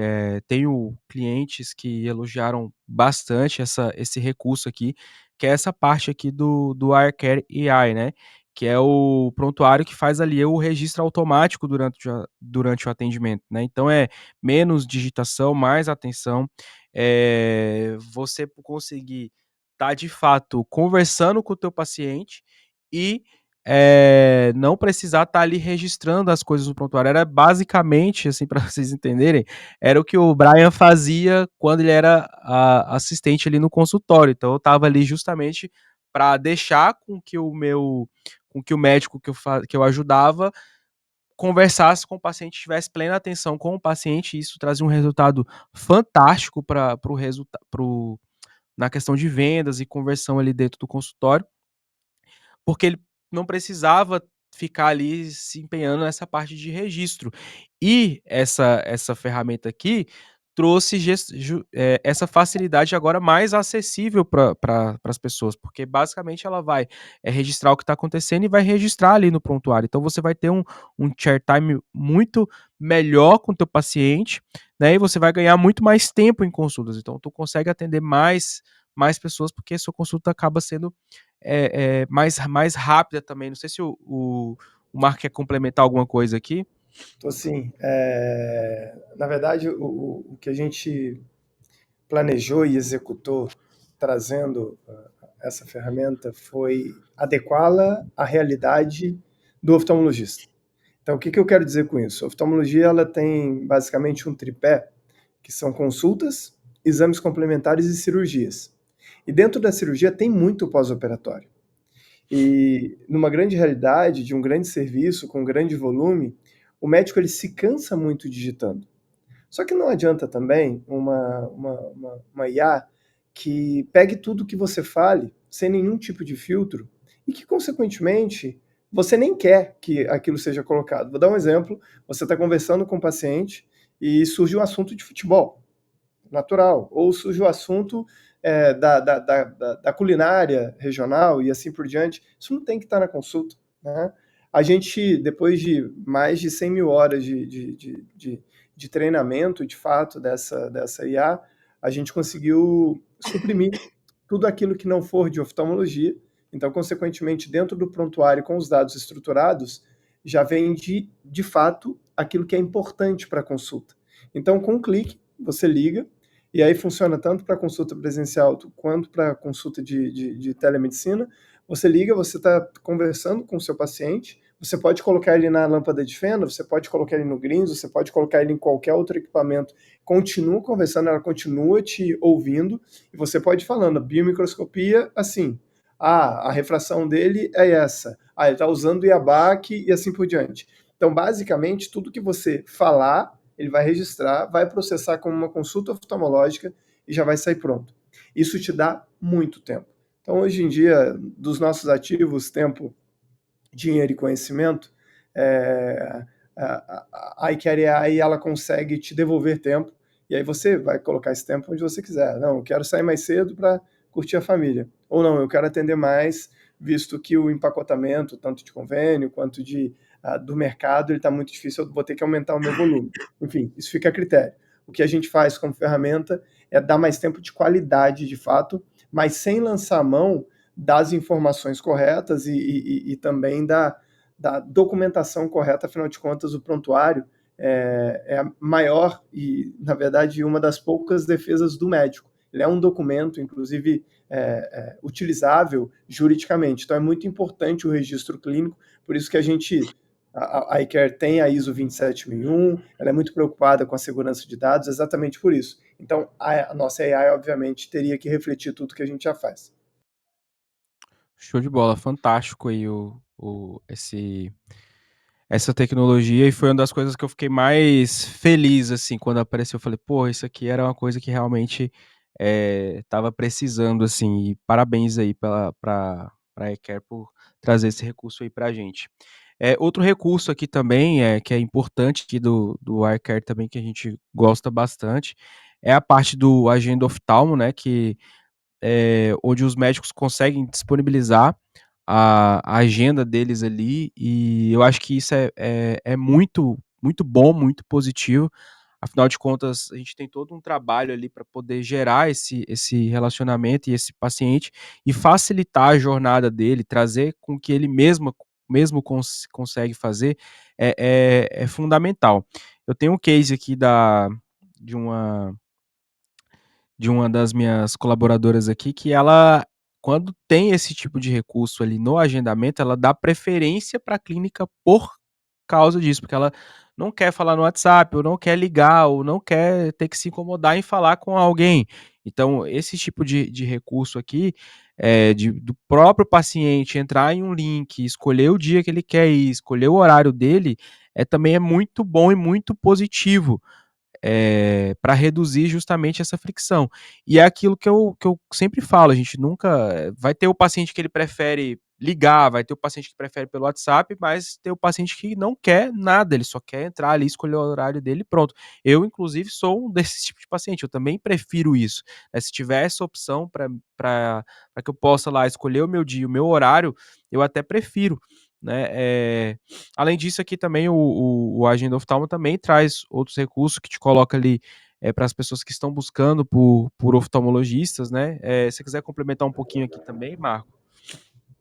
tenho clientes que elogiaram bastante esse recurso aqui, que é essa parte aqui do AirCare AI, né? Que é o prontuário que faz ali o registro automático durante o atendimento, né? Então é menos digitação, mais atenção, você conseguir tá de fato conversando com o teu paciente e não precisar estar ali registrando as coisas no prontuário. Era basicamente, assim, para vocês entenderem, era o que o Brian fazia quando ele era assistente ali no consultório. Então eu estava ali justamente para deixar com que o médico que eu ajudava conversasse com o paciente, tivesse plena atenção com o paciente, e isso trazia um resultado fantástico para o resultado na questão de vendas e conversão ali dentro do consultório, porque ele não precisava ficar ali se empenhando nessa parte de registro. E essa ferramenta aqui trouxe essa facilidade agora mais acessível para as pessoas, porque basicamente ela vai registrar o que está acontecendo e vai registrar ali no prontuário. Então você vai ter um chair time muito melhor com o teu paciente, né? E você vai ganhar muito mais tempo em consultas. Então tu consegue atender mais pessoas, porque a sua consulta acaba sendo mais rápida também. Não sei se o Marco quer complementar alguma coisa aqui. Então, assim, na verdade, o que a gente planejou e executou trazendo essa ferramenta foi adequá-la à realidade do oftalmologista. Então, o que eu quero dizer com isso? A oftalmologia ela tem basicamente um tripé, que são consultas, exames complementares e cirurgias. E dentro da cirurgia tem muito pós-operatório. E numa grande realidade, de um grande serviço, com grande volume, o médico ele se cansa muito digitando. Só que não adianta também uma IA que pegue tudo que você fale, sem nenhum tipo de filtro, e que, consequentemente, você nem quer que aquilo seja colocado. Vou dar um exemplo: você está conversando com um paciente e surge um assunto de futebol, natural, ou surge o assunto da culinária regional e assim por diante. Isso não tem que estar na consulta, né? A gente, depois de mais de 100 mil horas de treinamento, de fato, dessa IA, a gente conseguiu suprimir tudo aquilo que não for de oftalmologia. Então, consequentemente, dentro do prontuário com os dados estruturados, já vem de fato aquilo que é importante para a consulta. Então, com um clique, você liga, e aí funciona tanto para consulta presencial quanto para consulta de telemedicina. Você liga, você está conversando com o seu paciente, você pode colocar ele na lâmpada de fenda, você pode colocar ele no Grins, você pode colocar ele em qualquer outro equipamento, continua conversando, ela continua te ouvindo, e você pode ir falando, biomicroscopia, assim, a refração dele é essa, ele está usando o IABAC e assim por diante. Então, basicamente, tudo que você falar, ele vai registrar, vai processar como uma consulta oftalmológica e já vai sair pronto. Isso te dá muito tempo. Então, hoje em dia, dos nossos ativos, tempo, dinheiro e conhecimento, a iCare AI ela consegue te devolver tempo, e aí você vai colocar esse tempo onde você quiser. Não, eu quero sair mais cedo para curtir a família. Ou não, eu quero atender mais, visto que o empacotamento, tanto de convênio quanto do mercado, ele está muito difícil, eu vou ter que aumentar o meu volume. Enfim, isso fica a critério. O que a gente faz como ferramenta é dar mais tempo de qualidade, de fato, mas sem lançar a mão das informações corretas e também da documentação correta, afinal de contas, o prontuário é a maior e, na verdade, uma das poucas defesas do médico. Ele é um documento, inclusive, utilizável juridicamente. Então, é muito importante o registro clínico, por isso que a iCare tem a ISO 27001, ela é muito preocupada com a segurança de dados, exatamente por isso. Então, a nossa AI, obviamente, teria que refletir tudo que a gente já faz. Show de bola, fantástico aí essa tecnologia, e foi uma das coisas que eu fiquei mais feliz, assim, quando apareceu. Eu falei, pô, isso aqui era uma coisa que realmente estava precisando, assim, e parabéns aí pra eCare por trazer esse recurso aí pra gente. Outro recurso aqui também, que é importante aqui do iCare também, que a gente gosta bastante, é a parte do agenda oftalmo, né, que onde os médicos conseguem disponibilizar a agenda deles ali, e eu acho que isso é muito, muito bom, muito positivo. Afinal de contas, a gente tem todo um trabalho ali para poder gerar esse relacionamento e esse paciente e facilitar a jornada dele, trazer com que ele mesmo consegue fazer, é fundamental. Eu tenho um case aqui de uma de uma das minhas colaboradoras aqui, que ela, quando tem esse tipo de recurso ali no agendamento, ela dá preferência para a clínica por causa disso, porque ela não quer falar no WhatsApp, ou não quer ligar, ou não quer ter que se incomodar em falar com alguém. Então, esse tipo de recurso aqui, do próprio paciente entrar em um link, escolher o dia que ele quer ir, escolher o horário dele, também é muito bom e muito positivo, para reduzir justamente essa fricção. E é aquilo que eu sempre falo, a gente nunca vai ter o paciente que ele prefere ligar, vai ter o paciente que prefere pelo WhatsApp, mas tem o paciente que não quer nada, ele só quer entrar ali, escolher o horário dele e pronto. Eu, inclusive, sou um desses tipos de paciente, eu também prefiro isso, né, se tiver essa opção para que eu possa lá escolher o meu dia, o meu horário, eu até prefiro, né, além disso, aqui também o Agenda Oftalmo também traz outros recursos que te coloca ali para as pessoas que estão buscando por oftalmologistas, né? Se você quiser complementar um pouquinho aqui também, Marco.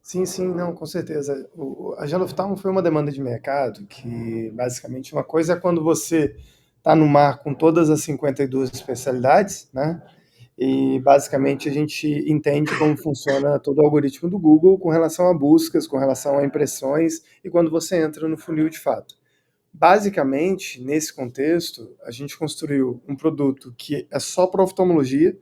Sim, sim, não, com certeza. A Geloftalm foi uma demanda de mercado que, basicamente, uma coisa é quando você está no mar com todas as 52 especialidades, né? E, basicamente, a gente entende como funciona todo o algoritmo do Google com relação a buscas, com relação a impressões e quando você entra no funil de fato. Basicamente, nesse contexto, a gente construiu um produto que é só para oftalmologia,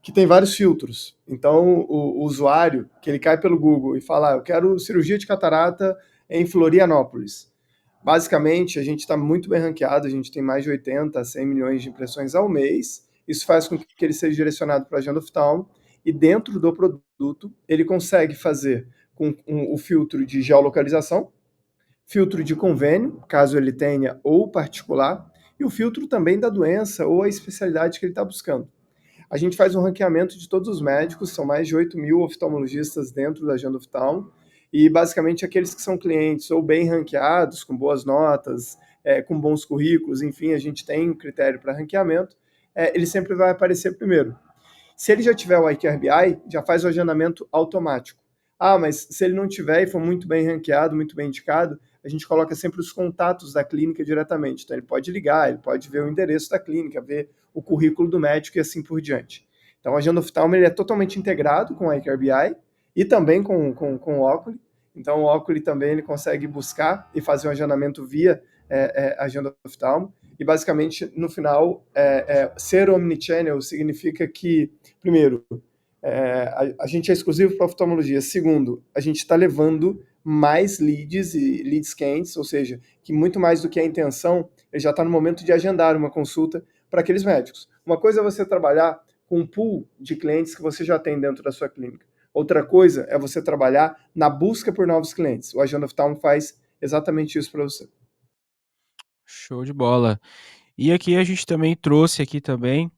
que tem vários filtros. Então, o usuário, que ele cai pelo Google e fala, eu quero cirurgia de catarata em Florianópolis. Basicamente, a gente está muito bem ranqueado, a gente tem mais de 80 a 100 milhões de impressões ao mês. Isso faz com que ele seja direcionado para a agenda oftalmo, e dentro do produto, ele consegue fazer com o filtro de geolocalização, filtro de convênio, caso ele tenha, ou particular, e o filtro também da doença ou a especialidade que ele está buscando. A gente faz um ranqueamento de todos os médicos, são mais de 8 mil oftalmologistas dentro da agenda oftalmo, e basicamente aqueles que são clientes ou bem ranqueados, com boas notas, com bons currículos, enfim, a gente tem um critério para ranqueamento, ele sempre vai aparecer primeiro. Se ele já tiver o iCare BI, já faz o agendamento automático. Ah, mas se ele não tiver e for muito bem ranqueado, muito bem indicado, a gente coloca sempre os contatos da clínica diretamente. Então ele pode ligar, ele pode ver o endereço da clínica, ver o currículo do médico e assim por diante. Então o Agenda Oftalmo ele é totalmente integrado com o iCare BI e também com o Oculi. Então o Oculi também ele consegue buscar e fazer um agendamento via Agenda Oftalmo. E basicamente, no final, ser omnichannel significa que, primeiro, a gente é exclusivo para oftalmologia. Segundo, a gente está levando mais leads e leads quentes, ou seja, que muito mais do que a intenção, ele já está no momento de agendar uma consulta para aqueles médicos. Uma coisa é você trabalhar com um pool de clientes que você já tem dentro da sua clínica. Outra coisa é você trabalhar na busca por novos clientes. O Agenda Oftalmo faz exatamente isso para você. Show de bola. E aqui a gente também trouxe aqui também,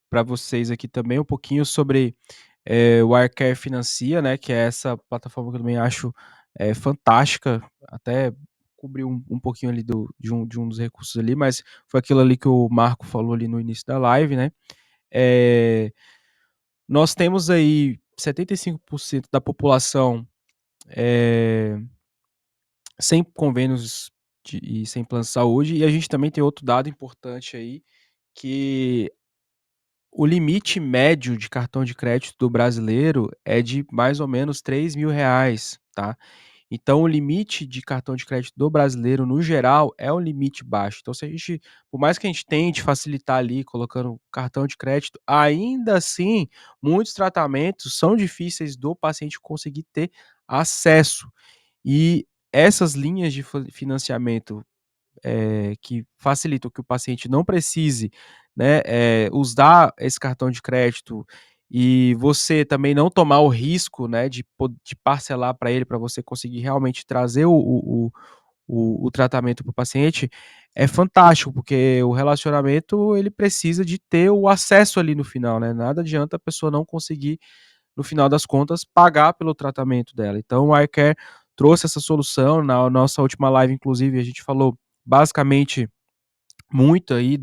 para vocês aqui também um pouquinho sobre, o Aircare Financia, né, que é essa plataforma que eu também acho, fantástica, até cobriu um pouquinho ali de um dos recursos ali, mas foi aquilo ali que o Marco falou ali no início da live, né. Eh, Nós temos aí 75% da população, eh, sem convênios e sem plano de saúde, e a gente também tem outro dado importante aí, que o limite médio de cartão de crédito do brasileiro é de mais ou menos R$ 3.000, tá. Então o limite de cartão de crédito do brasileiro, no geral, é um limite baixo. Então se a gente por mais que a gente tente facilitar ali colocando cartão de crédito, ainda assim, muitos tratamentos são difíceis do paciente conseguir ter acesso. E essas linhas de financiamento que facilitam que o paciente não precise, né, usar esse cartão de crédito e você também não tomar o risco, né, de parcelar para ele, para você conseguir realmente trazer o tratamento para o paciente, é fantástico, porque o relacionamento ele precisa de ter o acesso ali no final, né, nada adianta a pessoa não conseguir, no final das contas, pagar pelo tratamento dela. Então o iCare trouxe essa solução, na nossa última live inclusive a gente falou basicamente muito aí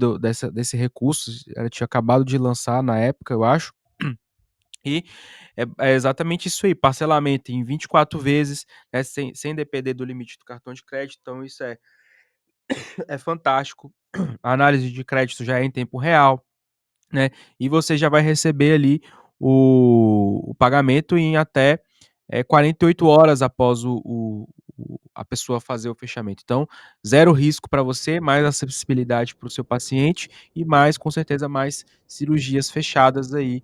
desse recurso, ela tinha acabado de lançar na época, eu acho, e é exatamente isso aí, parcelamento em 24 vezes, né, sem depender do limite do cartão de crédito, então isso é fantástico. A análise de crédito já é em tempo real, né, e você já vai receber ali o pagamento em até, 48 horas após a pessoa fazer o fechamento. Então, zero risco para você, mais acessibilidade para o seu paciente e mais, com certeza, mais cirurgias fechadas aí,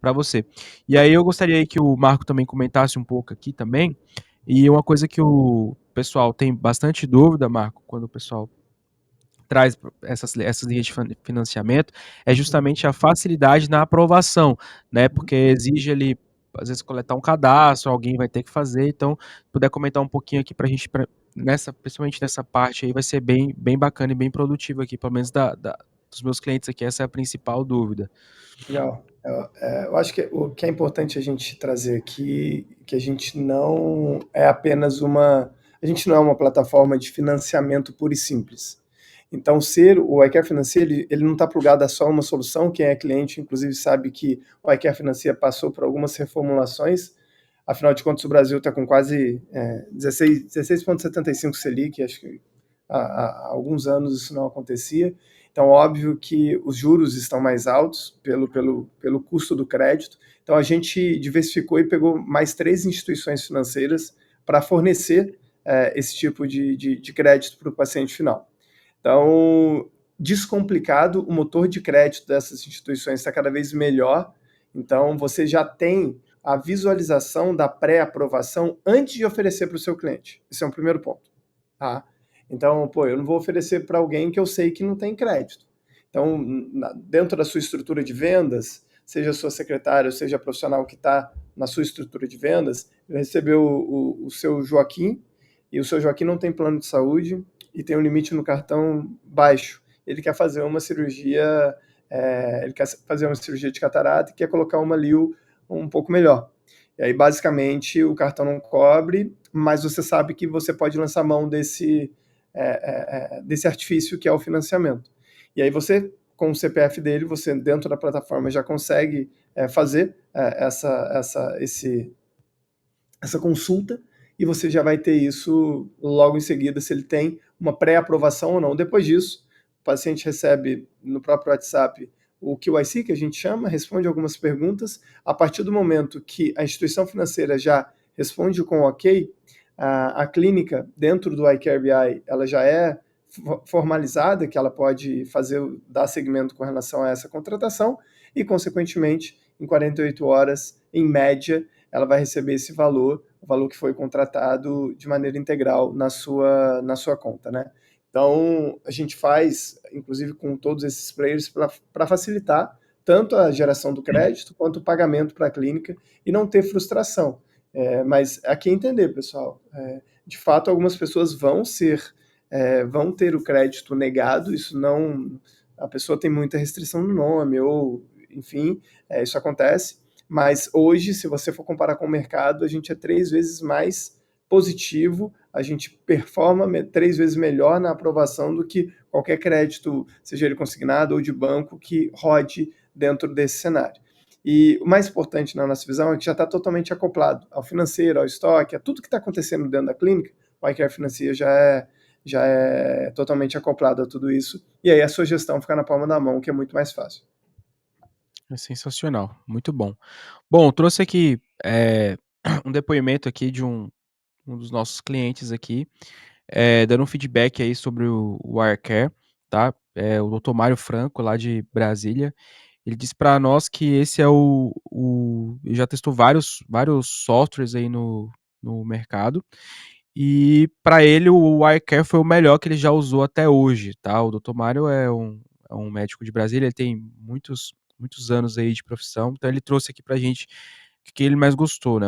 para você. E aí eu gostaria aí que o Marco também comentasse um pouco aqui também, e uma coisa que o pessoal tem bastante dúvida, Marco, quando o pessoal traz essas linhas de financiamento, é justamente a facilidade na aprovação, né, porque exige ali, às vezes, coletar um cadastro, alguém vai ter que fazer, então, puder comentar um pouquinho aqui pra gente, principalmente nessa parte aí, vai ser bem bacana e bem produtivo aqui, pelo menos dos meus clientes aqui, essa é a principal dúvida. Legal. Eu acho que o que é importante a gente trazer aqui, que a gente não é apenas a gente não é uma plataforma de financiamento puro e simples. Então, ser o iCare Financia, ele não está plugado a só uma solução. Quem é cliente, inclusive, sabe que o iCare Financia passou por algumas reformulações. Afinal de contas, o Brasil está com quase 16,75 Selic, acho que há alguns anos isso não acontecia. Então, óbvio que os juros estão mais altos pelo custo do crédito. Então, a gente diversificou e pegou mais 3 instituições financeiras para fornecer esse tipo de crédito para o paciente final. Então, descomplicado, o motor de crédito dessas instituições está cada vez melhor. Então, você já tem a visualização da pré-aprovação antes de oferecer para o seu cliente. Esse é um primeiro ponto. Tá? Então, eu não vou oferecer para alguém que eu sei que não tem crédito. Então, dentro da sua estrutura de vendas, seja a sua secretária, ou seja a profissional que está na sua estrutura de vendas, ele recebeu o seu Joaquim, e o seu Joaquim não tem plano de saúde e tem um limite no cartão baixo. Ele quer fazer uma cirurgia, de catarata e quer colocar uma LIO um pouco melhor. E aí, basicamente, o cartão não cobre, mas você sabe que você pode lançar mão desse artifício que é o financiamento. E aí você, com o CPF dele, você dentro da plataforma já consegue fazer essa consulta e você já vai ter isso logo em seguida, se ele tem uma pré-aprovação ou não. Depois disso, o paciente recebe no próprio WhatsApp o QIC, que a gente chama, responde algumas perguntas. A partir do momento que a instituição financeira já responde com OK, a clínica dentro do iCareBI, ela já é formalizada, que ela pode dar seguimento com relação a essa contratação e, consequentemente, em 48 horas, em média, ela vai receber esse valor, o valor que foi contratado de maneira integral na sua conta, né? Então, a gente faz, inclusive com todos esses players, para facilitar tanto a geração do crédito quanto o pagamento para a clínica e não ter frustração. Mas aqui é entender, pessoal, de fato, algumas pessoas vão ter o crédito negado, isso não... A pessoa tem muita restrição no nome, ou, enfim, isso acontece, mas hoje, se você for comparar com o mercado, a gente é 3 vezes mais positivo, a gente performa 3 vezes melhor na aprovação do que qualquer crédito, seja ele consignado ou de banco, que rode dentro desse cenário. E o mais importante na nossa visão é que já está totalmente acoplado ao financeiro, ao estoque, a tudo que está acontecendo dentro da clínica, o iCare Financia já é totalmente acoplado a tudo isso, e aí a sua gestão fica na palma da mão, que é muito mais fácil. É sensacional, muito bom. Bom, trouxe aqui, um depoimento aqui de um dos nossos clientes aqui, dando um feedback aí sobre o AirCare, tá? O doutor Mário Franco, lá de Brasília. Ele disse para nós que esse é ele já testou vários softwares aí no mercado, e para ele o AirCare foi o melhor que ele já usou até hoje, tá? O doutor Mário é um médico de Brasília, ele tem muitos anos aí de profissão, então ele trouxe aqui pra gente o que ele mais gostou, né?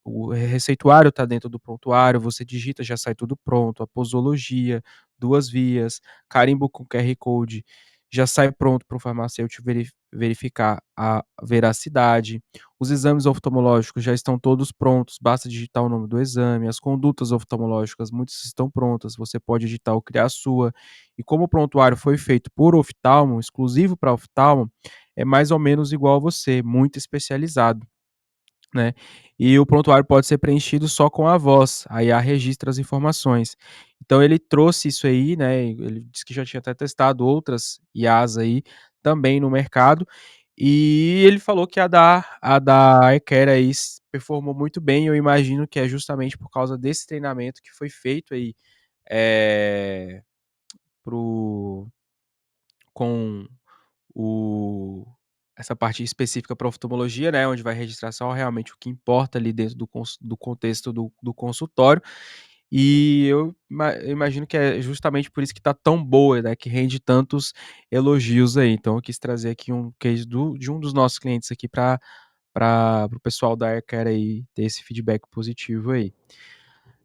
O receituário tá dentro do prontuário, você digita, já sai tudo pronto, a posologia, 2 vias, carimbo com QR Code, já sai pronto para o farmacêutico verificar a veracidade. Os exames oftalmológicos já estão todos prontos, basta digitar o nome do exame. As condutas oftalmológicas, muitas estão prontas, você pode digitar ou criar a sua. E como o prontuário foi feito por oftalmo, exclusivo para oftalmo, é mais ou menos igual a você, muito especializado, né? E o prontuário pode ser preenchido só com a voz, a IA registra as informações. Então ele trouxe isso aí, né? Ele disse que já tinha até testado outras IAs aí também no mercado, e ele falou que a da iCare aí performou muito bem. Eu imagino que é justamente por causa desse treinamento que foi feito aí é, pro, com o essa parte específica para oftalmologia, né, onde vai registrar só realmente o que importa ali dentro do contexto do consultório, e eu imagino que é justamente por isso que tá tão boa, né, que rende tantos elogios aí. Então eu quis trazer aqui um case de um dos nossos clientes aqui para o pessoal da AirCare aí ter esse feedback positivo aí.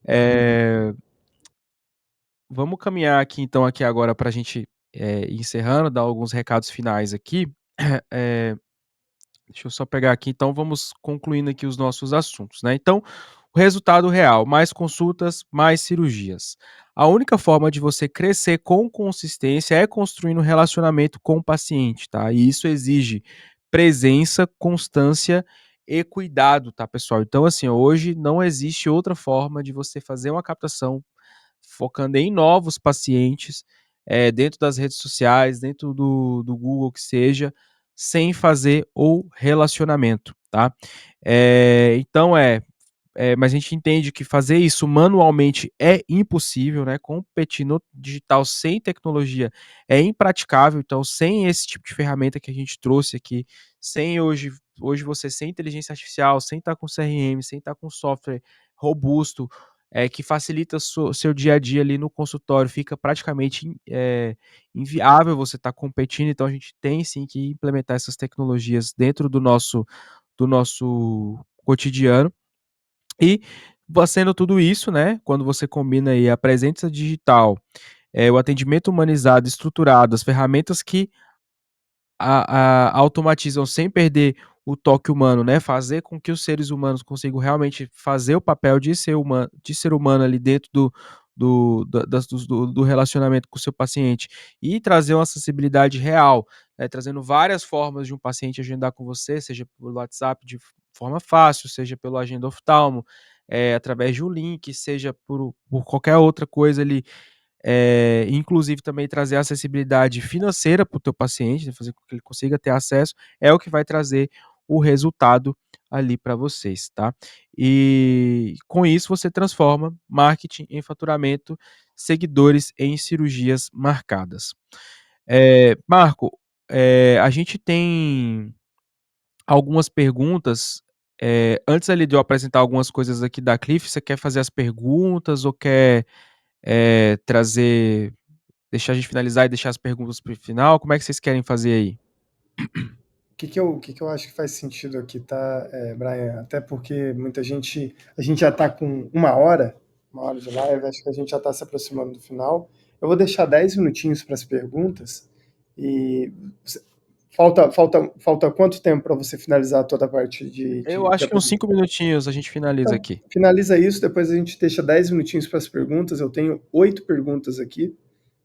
Eh, Vamos caminhar aqui então aqui agora para a gente, ir encerrando, dar alguns recados finais aqui. Eh Deixa eu só pegar aqui, então vamos concluindo aqui os nossos assuntos, né. Então, o resultado real: mais consultas, mais cirurgias. A única forma de você crescer com consistência é construindo um relacionamento com o paciente, tá, e isso exige presença, constância e cuidado, tá, pessoal. Então, assim, hoje não existe outra forma de você fazer uma captação focando em novos pacientes, dentro das redes sociais, dentro do Google, que seja, sem fazer o relacionamento, tá. Então mas a gente entende que fazer isso manualmente é impossível, né, competir no digital sem tecnologia é impraticável, então sem esse tipo de ferramenta que a gente trouxe aqui, sem hoje você sem inteligência artificial, sem estar com CRM, sem estar com software robusto, que facilita seu dia a dia ali no consultório, fica praticamente inviável você estar competindo, então a gente tem sim que implementar essas tecnologias dentro do nosso cotidiano. E fazendo tudo isso, né, quando você combina aí a presença digital, o atendimento humanizado, estruturado, as ferramentas que automatizam sem perder o toque humano, né? Fazer com que os seres humanos consigam realmente fazer o papel de ser humano ali dentro do relacionamento com o seu paciente e trazer uma acessibilidade real, né? Trazendo várias formas de um paciente agendar com você, seja pelo WhatsApp de forma fácil, seja pelo Agenda Oftalmo, através de um link, seja por qualquer outra coisa ali, inclusive também trazer acessibilidade financeira para o teu paciente, né, fazer com que ele consiga ter acesso, é o que vai trazer o resultado ali para vocês, tá? E com isso você transforma marketing em faturamento, seguidores em cirurgias marcadas. Marco, a gente tem algumas perguntas. Antes ali de eu apresentar algumas coisas aqui da Cliff, você quer fazer as perguntas ou quer trazer, deixar a gente finalizar e deixar as perguntas para o final? Como é que vocês querem fazer aí? O que que eu acho que faz sentido aqui, tá, Brian? Até porque muita gente, a gente já está com uma hora de live, acho que a gente já está se aproximando do final. Eu vou deixar 10 minutinhos para as perguntas e falta quanto tempo para você finalizar toda a parte Eu de acho que uns 5 apresentação? minutinhos a gente finaliza Então, aqui. finaliza isso, depois a gente deixa 10 minutinhos para as perguntas. Eu tenho 8 perguntas aqui.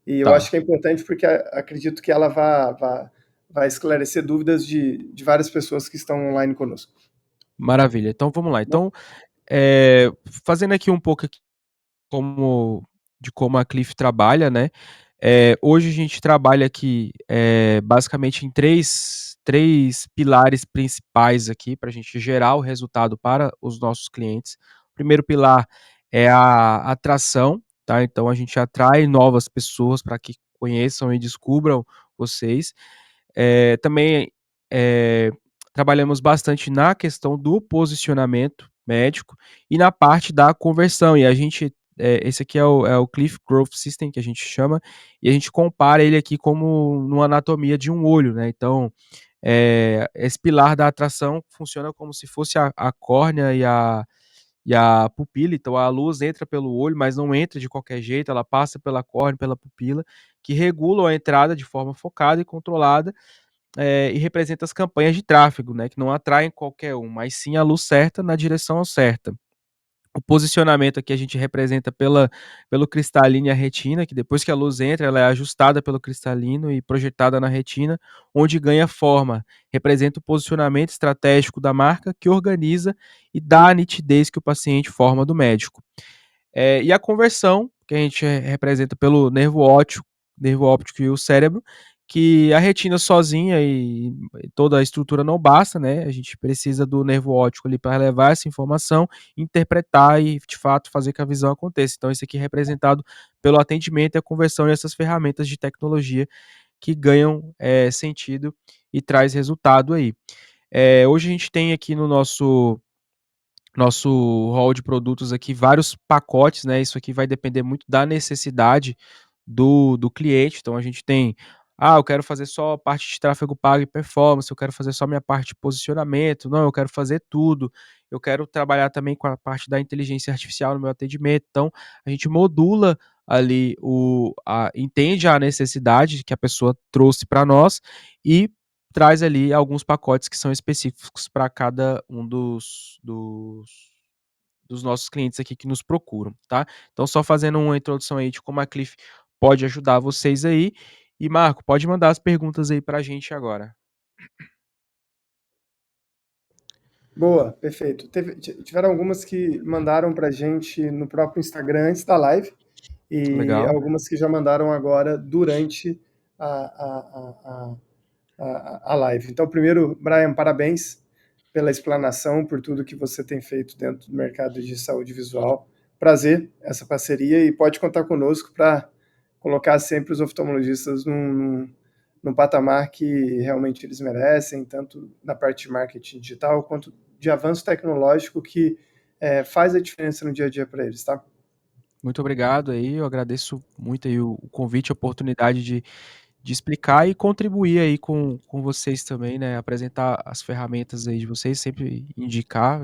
E eu acho Tá, que é importante porque acredito que ela vai esclarecer dúvidas de várias pessoas que estão online conosco. maravilha. Então vamos lá. Bom, Então, fazendo aqui um pouco aqui como de como a Cliff trabalha, né? Hoje a gente trabalha aqui basicamente em três pilares principais aqui para a gente gerar o resultado para os nossos clientes. O primeiro pilar é a atração, tá? Então a gente atrai novas pessoas para que conheçam e descubram vocês. Também eh, trabalhamos bastante na questão do posicionamento médico e na parte da conversão. E a gente, esse aqui é o Cliff Growth System, que a gente chama, e a gente compara ele aqui como numa anatomia de um olho, né? Então, esse pilar da atração funciona como se fosse a córnea e a pupila. Então, a luz entra pelo olho, mas não entra de qualquer jeito, ela passa pela córnea, pela pupila, que regulam a entrada de forma focada e controlada, e representa as campanhas de tráfego, né, que não atraem qualquer um, mas sim a luz certa na direção certa. O posicionamento aqui a gente representa pelo cristalino e a retina, que depois que a luz entra, ela é ajustada pelo cristalino e projetada na retina, onde ganha forma. Representa o posicionamento estratégico da marca, que organiza e dá a nitidez que o paciente forma do médico. E a conversão, que a gente representa pelo nervo óptico e o cérebro, que a retina sozinha e toda a estrutura não basta, né? A gente precisa do nervo óptico ali para levar essa informação, interpretar e, de fato, fazer que a visão aconteça. Então, isso aqui é representado pelo atendimento e a conversão dessas ferramentas de tecnologia que ganham sentido e traz resultado aí. Hoje a gente tem aqui no nosso hall de produtos aqui vários pacotes, né? Isso aqui vai depender muito da necessidade do cliente. Então a gente tem, eu quero fazer só a parte de tráfego pago e performance, eu quero fazer só minha parte de posicionamento, não, eu quero fazer tudo. Eu quero trabalhar também com a parte da inteligência artificial no meu atendimento. Então a gente modula ali entende a necessidade que a pessoa trouxe para nós e traz ali alguns pacotes que são específicos para cada um dos nossos clientes aqui que nos procuram, tá? Então, só fazendo uma introdução aí de como a Cliff pode ajudar vocês aí. E, Marco, pode mandar as perguntas aí para a gente agora. boa, perfeito. Tiveram algumas que mandaram para a gente no próprio Instagram antes da live e Legal. algumas que já mandaram agora durante a, a, a live. Então, primeiro, Brian, parabéns pela explanação, por tudo que você tem feito dentro do mercado de saúde visual. Prazer essa parceria e pode contar conosco para colocar sempre os oftalmologistas num patamar que realmente eles merecem, tanto na parte de marketing digital quanto de avanço tecnológico que faz a diferença no dia a dia para eles, tá? Muito obrigado aí. Eu agradeço muito aí o convite, a oportunidade de explicar e contribuir aí com vocês também, né? Apresentar as ferramentas aí de vocês, sempre indicar,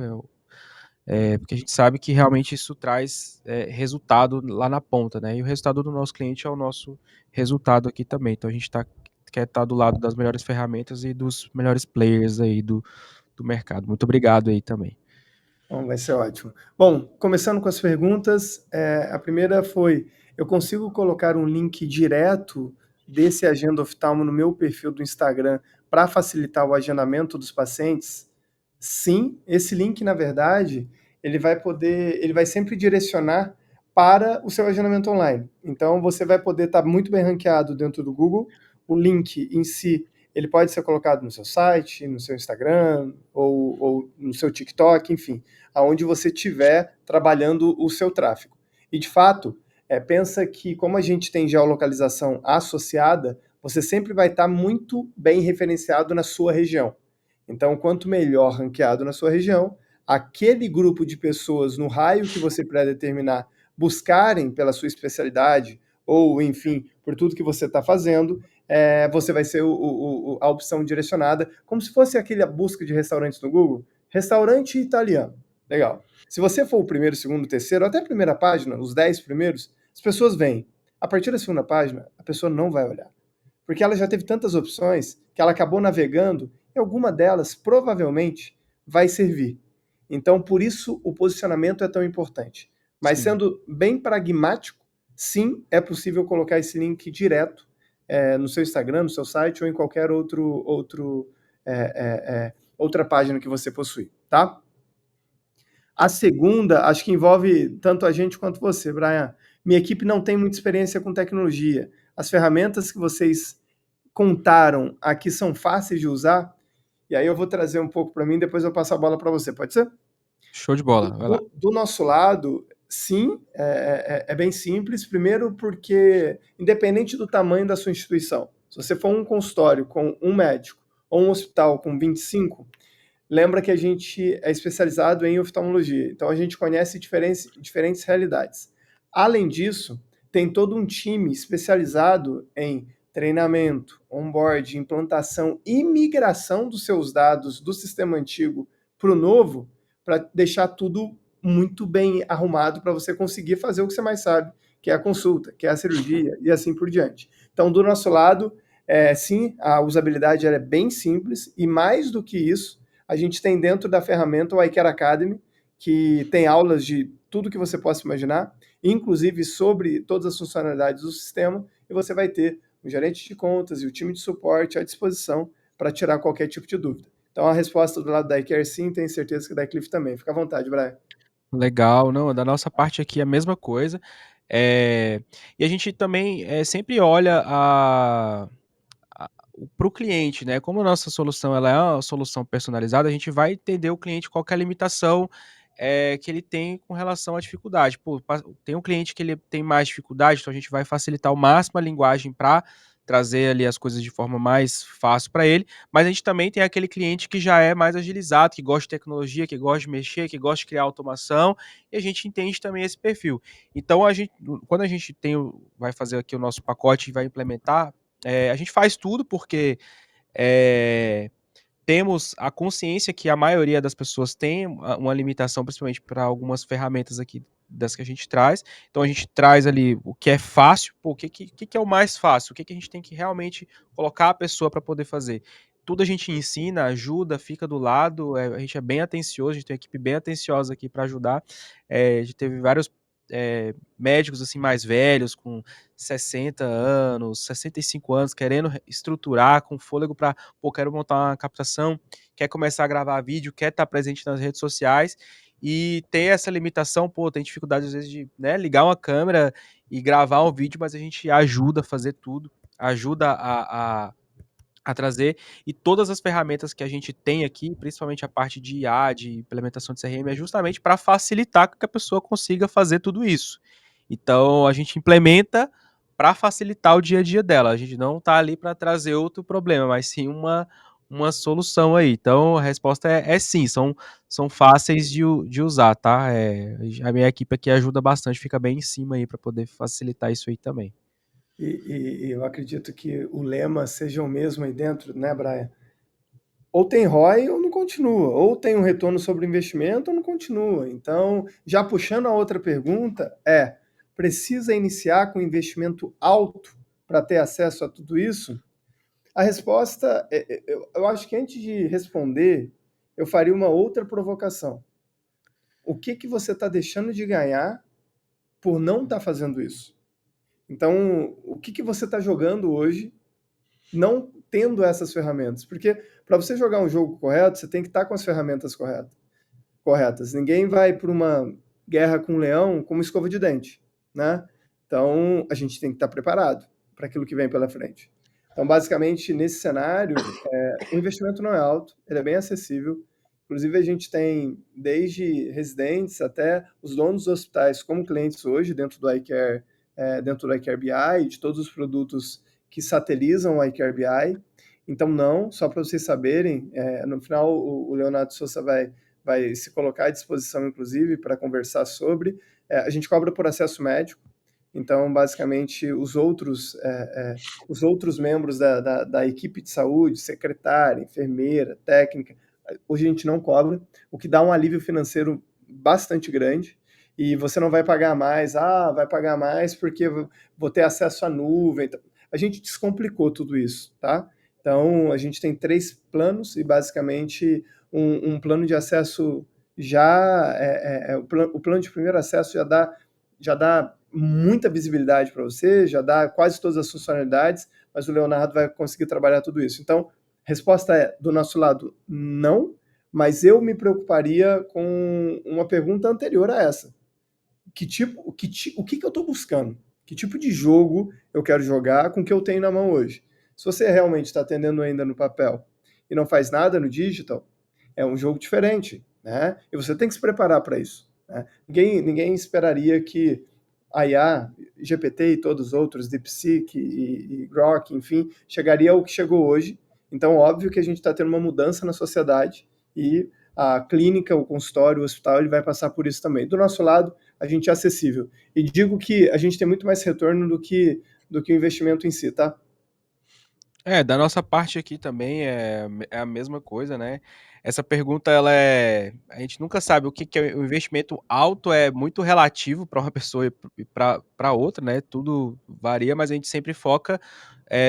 porque a gente sabe que realmente isso traz resultado lá na ponta, né? E o resultado do nosso cliente é o nosso resultado aqui também. Então a gente quer estar do lado das melhores ferramentas e dos melhores players aí do mercado. Muito obrigado aí também. Bom, vai ser ótimo. Bom, começando com as perguntas, a primeira foi: eu consigo colocar um link direto desse Agenda Oftalmo no meu perfil do Instagram para facilitar o agendamento dos pacientes? Sim, esse link, na verdade, ele vai sempre direcionar para o seu agendamento online. Então, você vai poder estar muito bem ranqueado dentro do Google. O link em si, ele pode ser colocado no seu site, no seu Instagram ou no seu TikTok, enfim, aonde você estiver trabalhando o seu tráfego. E, de fato, pensa que como a gente tem geolocalização associada, você sempre vai estar muito bem referenciado na sua região. Então, quanto melhor ranqueado na sua região, aquele grupo de pessoas no raio que você predeterminar buscarem pela sua especialidade, ou enfim, por tudo que você está fazendo, você vai ser a opção direcionada, como se fosse aquela busca de restaurantes no Google. Restaurante italiano. Legal. Se você for o primeiro, segundo, terceiro, até a primeira página, os 10 primeiros, as pessoas vêm. A partir da segunda página, a pessoa não vai olhar. Porque ela já teve tantas opções que ela acabou navegando e alguma delas provavelmente vai servir. Então, por isso, o posicionamento é tão importante. Mas Sim. sendo bem pragmático, sim, é possível colocar esse link direto no seu Instagram, no seu site ou em qualquer outra página que você possui, tá? A segunda, acho que envolve tanto a gente quanto você, Brian. Minha equipe não tem muita experiência com tecnologia. As ferramentas que vocês contaram aqui são fáceis de usar? E aí eu vou trazer um pouco para mim, depois eu passo a bola para você, pode ser? Show de bola, vai lá. Do nosso lado, sim, é bem simples. Primeiro, porque, independente do tamanho da sua instituição, se você for um consultório com um médico ou um hospital com 25, lembra que a gente é especializado em oftalmologia, então a gente conhece diferentes realidades. Além disso, tem todo um time especializado em treinamento, onboard, implantação e migração dos seus dados do sistema antigo para o novo, para deixar tudo muito bem arrumado para você conseguir fazer o que você mais sabe, que é a consulta, que é a cirurgia e assim por diante. Então, do nosso lado, sim, a usabilidade é bem simples e mais do que isso, a gente tem dentro da ferramenta o iCare Academy, que tem aulas de tudo que você possa imaginar, inclusive sobre todas as funcionalidades do sistema, e você vai ter o gerente de contas e o time de suporte à disposição para tirar qualquer tipo de dúvida. Então, a resposta do lado da iCare, sim, tenho certeza que da Cliff também. Fica à vontade, Brian. Legal, não, da nossa parte aqui é a mesma coisa. E a gente também sempre olha para o cliente, né? Como a nossa solução ela é uma solução personalizada, a gente vai entender o cliente qual que é a limitação que ele tem com relação à dificuldade. Pô, tem um cliente que ele tem mais dificuldade, então a gente vai facilitar ao máximo a linguagem para trazer ali as coisas de forma mais fácil para ele, mas a gente também tem aquele cliente que já é mais agilizado, que gosta de tecnologia, que gosta de mexer, que gosta de criar automação, e a gente entende também esse perfil. Então, quando a gente vai fazer aqui o nosso pacote e vai implementar, a gente faz tudo porque é, temos a consciência que a maioria das pessoas tem uma limitação, principalmente para algumas ferramentas aqui das que a gente traz. Então a gente traz ali o que é fácil, pô, o que é o mais fácil, o que a gente tem que realmente colocar a pessoa para poder fazer. Tudo a gente ensina, ajuda, fica do lado, a gente é bem atencioso, a gente tem uma equipe bem atenciosa aqui para ajudar. A gente teve vários médicos assim mais velhos, com 60 anos, 65 anos, querendo estruturar com fôlego para, pô, quero montar uma captação, quer começar a gravar vídeo, quer estar presente nas redes sociais e ter essa limitação, pô, tem dificuldade às vezes de, né, ligar uma câmera e gravar um vídeo, mas a gente ajuda a fazer tudo, ajuda a trazer, e todas as ferramentas que a gente tem aqui, principalmente a parte de IA, de implementação de CRM, é justamente para facilitar que a pessoa consiga fazer tudo isso. Então, a gente implementa para facilitar o dia a dia dela. A gente não está ali para trazer outro problema, mas sim uma solução aí. Então, a resposta é sim, são fáceis de usar, tá? A minha equipe aqui ajuda bastante, fica bem em cima aí para poder facilitar isso aí também. E eu acredito que o lema seja o mesmo aí dentro, né, Brian? Ou tem ROI ou não continua, ou tem um retorno sobre o investimento ou não continua. Então, já puxando a outra pergunta, precisa iniciar com investimento alto para ter acesso a tudo isso? A resposta, eu acho que antes de responder, eu faria uma outra provocação. O que que você está deixando de ganhar por não estar fazendo isso? Então, o que que você está jogando hoje não tendo essas ferramentas? Porque para você jogar um jogo correto, você tem que estar com as ferramentas corretas. Ninguém vai para uma guerra com um leão com uma escova de dente, né? Então, a gente tem que estar preparado para aquilo que vem pela frente. Então, basicamente, nesse cenário, o investimento não é alto, ele é bem acessível. Inclusive, a gente tem desde residentes até os donos dos hospitais como clientes hoje dentro do iCare, dentro do iCare BI, de todos os produtos que satelizam o iCare BI. Então, não, só para vocês saberem, no final o Leonardo Souza vai se colocar à disposição, inclusive, para conversar sobre. A gente cobra por acesso médico, então, basicamente, os outros membros da equipe de saúde, secretária, enfermeira, técnica, hoje a gente não cobra, o que dá um alívio financeiro bastante grande. E você não vai pagar mais, vai pagar mais porque vou ter acesso à nuvem. Então, a gente descomplicou tudo isso, tá? Então, a gente tem 3 planos e, basicamente, um plano de acesso já o plano de primeiro acesso já dá muita visibilidade para você, já dá quase todas as funcionalidades, mas o Leonardo vai conseguir trabalhar tudo isso. Então, resposta é, do nosso lado, não, mas eu me preocuparia com uma pergunta anterior a essa. O que eu estou buscando? Que tipo de jogo eu quero jogar com o que eu tenho na mão hoje? Se você realmente está atendendo ainda no papel e não faz nada no digital, é um jogo diferente, né? E você tem que se preparar para isso. Né? Ninguém esperaria que a IA, GPT e todos os outros, DeepSeek e Grok, enfim, chegaria ao que chegou hoje. Então, óbvio que a gente está tendo uma mudança na sociedade e a clínica, o consultório, o hospital, ele vai passar por isso também. Do nosso lado, a gente é acessível. E digo que a gente tem muito mais retorno do que o investimento em si, tá? Da nossa parte aqui também é a mesma coisa, né. Essa pergunta a gente nunca sabe o que que é o investimento alto é muito relativo para uma pessoa e para outra, né, tudo varia, mas a gente sempre foca,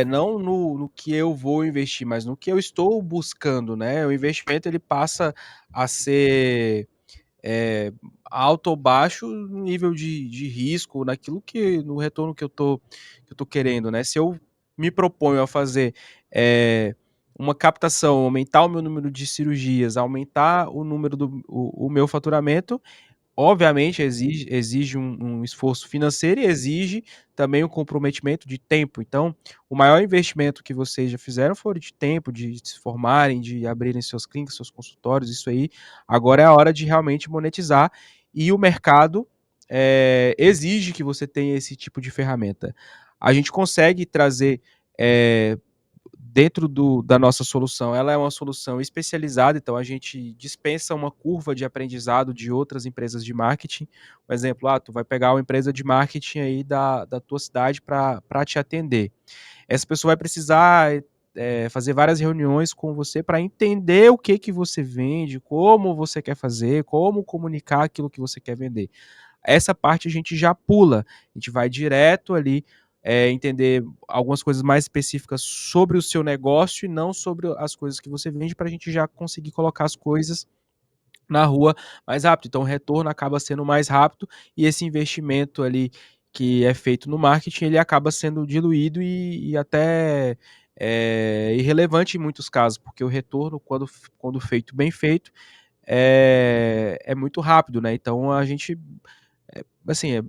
não no que eu vou investir, mas no que eu estou buscando, né. O investimento ele passa a ser eh, alto ou baixo no nível de risco, naquilo que no retorno que eu tô querendo, né. Se eu me proponho a fazer, eh, uma captação, aumentar o meu número de cirurgias, aumentar o número do o meu faturamento, obviamente exige um esforço financeiro e exige também um comprometimento de tempo. Então, o maior investimento que vocês já fizeram foi de tempo, de se formarem, de abrirem suas clínicas, seus consultórios, isso aí. Agora é a hora de realmente monetizar e o mercado, exige que você tenha esse tipo de ferramenta. A gente consegue trazer, eh dentro da nossa solução, ela é uma solução especializada, então a gente dispensa uma curva de aprendizado de outras empresas de marketing. Por exemplo, tu vai pegar uma empresa de marketing aí da tua cidade para te atender. Essa pessoa vai precisar fazer várias reuniões com você para entender o que que você vende, como você quer fazer, como comunicar aquilo que você quer vender. Essa parte a gente já pula, a gente vai direto ali, entender algumas coisas mais específicas sobre o seu negócio e não sobre as coisas que você vende, para a gente já conseguir colocar as coisas na rua mais rápido. Então o retorno acaba sendo mais rápido e esse investimento ali que é feito no marketing, ele acaba sendo diluído e até, irrelevante em muitos casos, porque o retorno quando feito bem feito, é muito rápido, né. Então a gente, assim,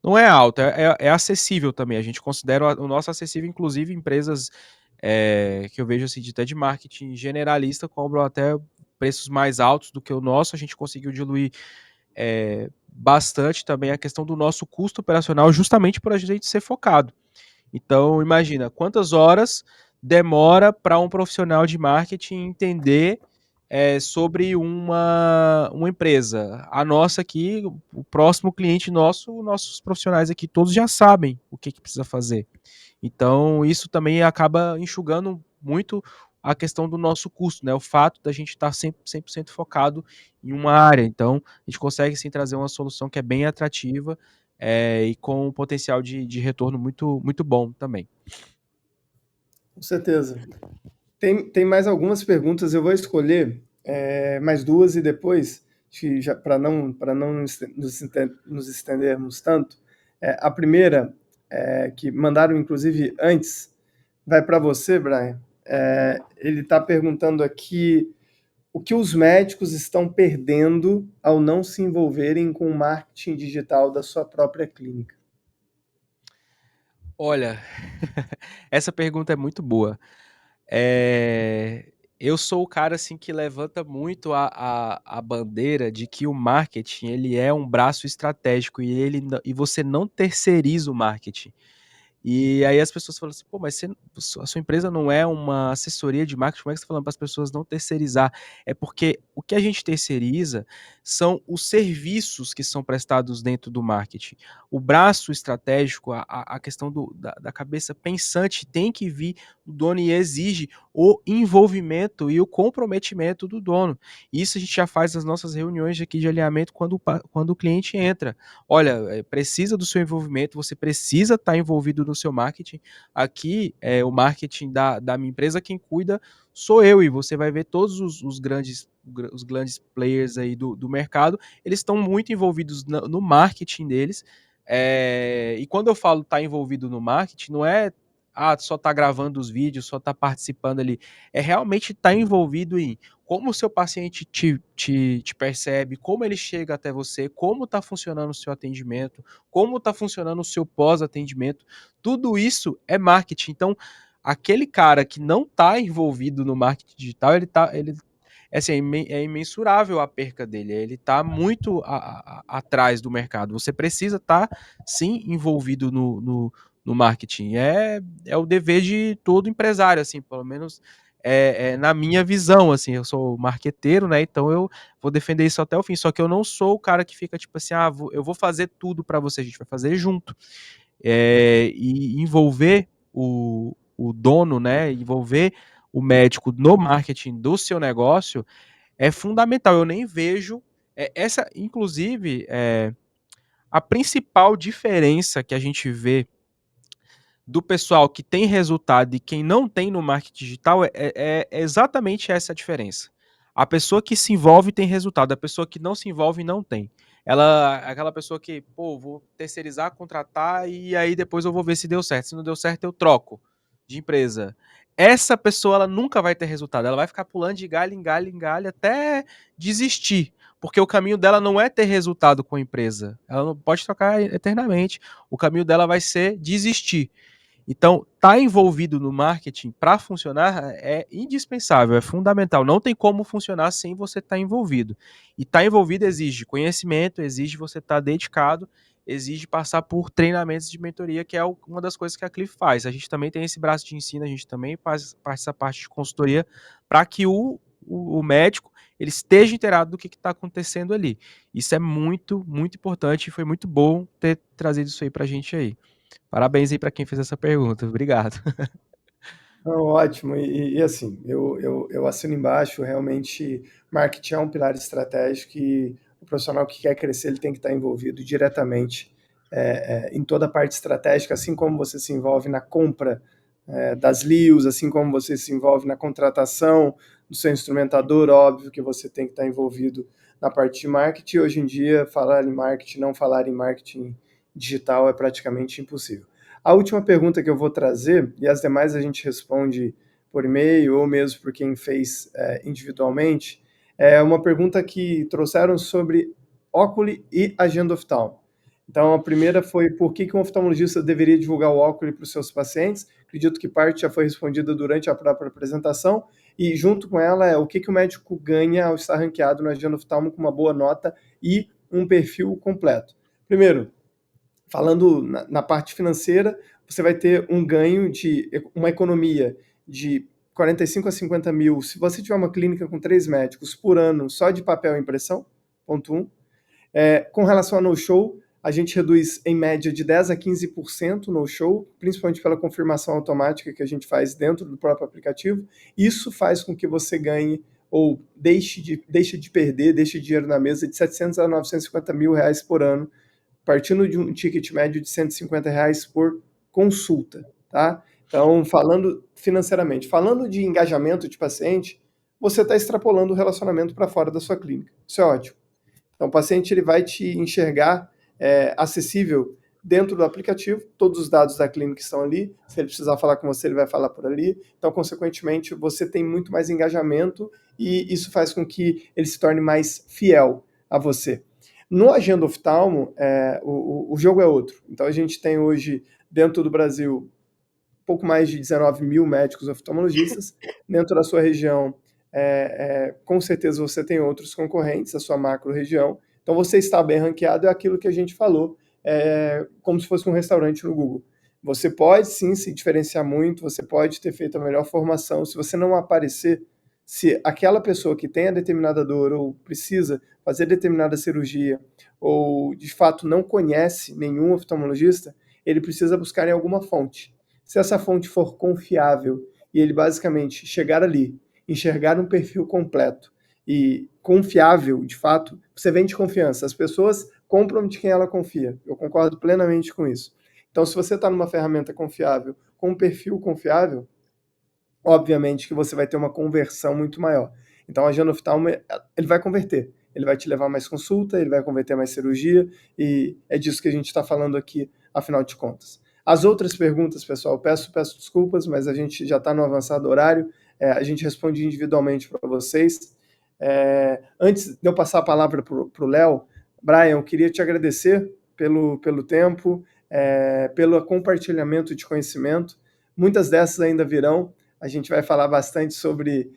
não é alto, é acessível também. A gente considera o nosso acessível, inclusive empresas, que eu vejo, assim, de até de marketing generalista cobram até preços mais altos do que o nosso. A gente conseguiu diluir, bastante também a questão do nosso custo operacional, justamente por a gente ser focado. Então imagina, quantas horas demora para um profissional de marketing entender, sobre uma empresa. A nossa aqui, o próximo cliente nosso, nossos profissionais aqui todos já sabem o que que precisa fazer. Então isso também acaba enxugando muito a questão do nosso custo, né, o fato da gente estar 100% focado em uma área. Então, a gente consegue sim trazer uma solução que é bem atrativa, e com um potencial de retorno muito bom também. Com certeza. Tem mais algumas perguntas, eu vou escolher. mais duas e depois, para não nos estendermos tanto, a primeira, que mandaram inclusive antes, vai para você, Brian. Ele está perguntando aqui o que os médicos estão perdendo ao não se envolverem com o marketing digital da sua própria clínica. Olha, essa pergunta é muito boa. Eu sou o cara assim que levanta muito a bandeira de que o marketing ele é um braço estratégico e você não terceiriza o marketing. E aí as pessoas falam assim: "Pô, mas a sua empresa não é uma assessoria de marketing, como é que você está falando para as pessoas não terceirizar?". É porque o que a gente terceiriza são os serviços que são prestados dentro do marketing. O braço estratégico, a questão da cabeça pensante tem que vir do dono e exige o envolvimento e o comprometimento do dono. Isso a gente já faz nas nossas reuniões aqui de alinhamento quando o cliente entra. Olha, precisa do seu envolvimento, você precisa estar envolvido no seu marketing. Aqui, o marketing da minha empresa, quem cuida sou eu, e você vai ver todos os grandes players aí do mercado, eles estão muito envolvidos no marketing deles. E quando eu falo estar envolvido no marketing, não é só tá gravando os vídeos, só tá participando ali. É realmente estar envolvido em como o seu paciente te percebe, como ele chega até você, como está funcionando o seu atendimento, como está funcionando o seu pós-atendimento. Tudo isso é marketing. Então, aquele cara que não está envolvido no marketing digital, ele assim, é imensurável a perca dele. Ele está muito atrás do mercado. Você precisa estar, sim, envolvido no marketing. É o dever de todo empresário, assim, pelo menos na minha visão, assim. Eu sou marqueteiro, né? Então eu vou defender isso até o fim. Só que eu não sou o cara que fica tipo assim, eu vou fazer tudo para você, a gente vai fazer junto. E envolver o dono, né? Envolver o médico no marketing do seu negócio é fundamental. Eu nem vejo essa, inclusive, a principal diferença que a gente vê do pessoal que tem resultado e quem não tem no marketing digital é exatamente essa a diferença. A pessoa que se envolve tem resultado, a pessoa que não se envolve não tem. Ela, aquela pessoa que, pô, vou terceirizar, contratar e aí depois eu vou ver se deu certo. Se não deu certo, eu troco de empresa. Essa pessoa ela nunca vai ter resultado. Ela vai ficar pulando de galho em galho em galho até desistir, porque o caminho dela não é ter resultado com a empresa. Ela não pode trocar eternamente. O caminho dela vai ser desistir. Então, estar envolvido no marketing para funcionar é indispensável, é fundamental. Não tem como funcionar sem você estar envolvido. E estar envolvido exige conhecimento, exige você estar dedicado, exige passar por treinamentos de mentoria, que é uma das coisas que a Cliff faz. A gente também tem esse braço de ensino, a gente também faz essa parte de consultoria para que o médico ele esteja inteirado do que está acontecendo ali. Isso é muito, muito importante e foi muito bom ter trazido isso aí para a gente aí. Parabéns aí para quem fez essa pergunta. Obrigado. Não, ótimo. E assim, eu assino embaixo, realmente, marketing é um pilar estratégico e o profissional que quer crescer, ele tem que estar envolvido diretamente em toda a parte estratégica, assim como você se envolve na compra das LIOs, assim como você se envolve na contratação do seu instrumentador, óbvio que você tem que estar envolvido na parte de marketing. Hoje em dia, falar em marketing, não falar em marketing digital é praticamente impossível. A última pergunta que eu vou trazer, e as demais a gente responde por e-mail ou mesmo por quem fez individualmente, é uma pergunta que trouxeram sobre Oculi e Agenda Oftalmo. Então, a primeira foi por que um oftalmologista deveria divulgar o Oculi para os seus pacientes. Acredito que parte já foi respondida durante a própria apresentação. E junto com ela é o que o médico ganha ao estar ranqueado no Agenda Oftalmo com uma boa nota e um perfil completo. Primeiro, falando na parte financeira, você vai ter um ganho de uma economia de 45 a 50 mil se você tiver uma clínica com 3 médicos por ano só de papel e impressão, ponto 1. Com relação a no-show, a gente reduz em média de 10 a 15% no-show, principalmente pela confirmação automática que a gente faz dentro do próprio aplicativo. Isso faz com que você ganhe ou deixe de perder, deixe dinheiro na mesa de 700 a 950 mil reais por ano, partindo de um ticket médio de 150 reais por consulta, tá? Então, falando financeiramente, falando de engajamento de paciente, você está extrapolando o relacionamento para fora da sua clínica. Isso é ótimo. Então, o paciente ele vai te enxergar acessível dentro do aplicativo, todos os dados da clínica estão ali, se ele precisar falar com você, ele vai falar por ali, então, consequentemente, você tem muito mais engajamento e isso faz com que ele se torne mais fiel a você. No Agenda Oftalmo, o jogo é outro. Então, a gente tem hoje, dentro do Brasil, pouco mais de 19 mil médicos oftalmologistas. Dentro da sua região, com certeza você tem outros concorrentes, a sua macro-região. Então, você está bem ranqueado, é aquilo que a gente falou, como se fosse um restaurante no Google. Você pode, sim, se diferenciar muito, você pode ter feito a melhor formação. Se você não aparecer, se aquela pessoa que tem a determinada dor ou precisa fazer determinada cirurgia ou, de fato, não conhece nenhum oftalmologista, ele precisa buscar em alguma fonte. Se essa fonte for confiável e ele basicamente chegar ali, enxergar um perfil completo e confiável, de fato, você vende confiança. As pessoas compram de quem ela confia. Eu concordo plenamente com isso. Então, se você está numa ferramenta confiável, com um perfil confiável, obviamente que você vai ter uma conversão muito maior. Então, a agenda oftalmo, ele vai converter. Ele vai te levar mais consulta, ele vai converter mais cirurgia, e é disso que a gente está falando aqui, afinal de contas. As outras perguntas, pessoal, peço desculpas, mas a gente já está no avançado horário, a gente responde individualmente para vocês. Antes de eu passar a palavra para o Léo, Brian, eu queria te agradecer pelo tempo, pelo compartilhamento de conhecimento. Muitas dessas ainda virão. A gente vai falar bastante sobre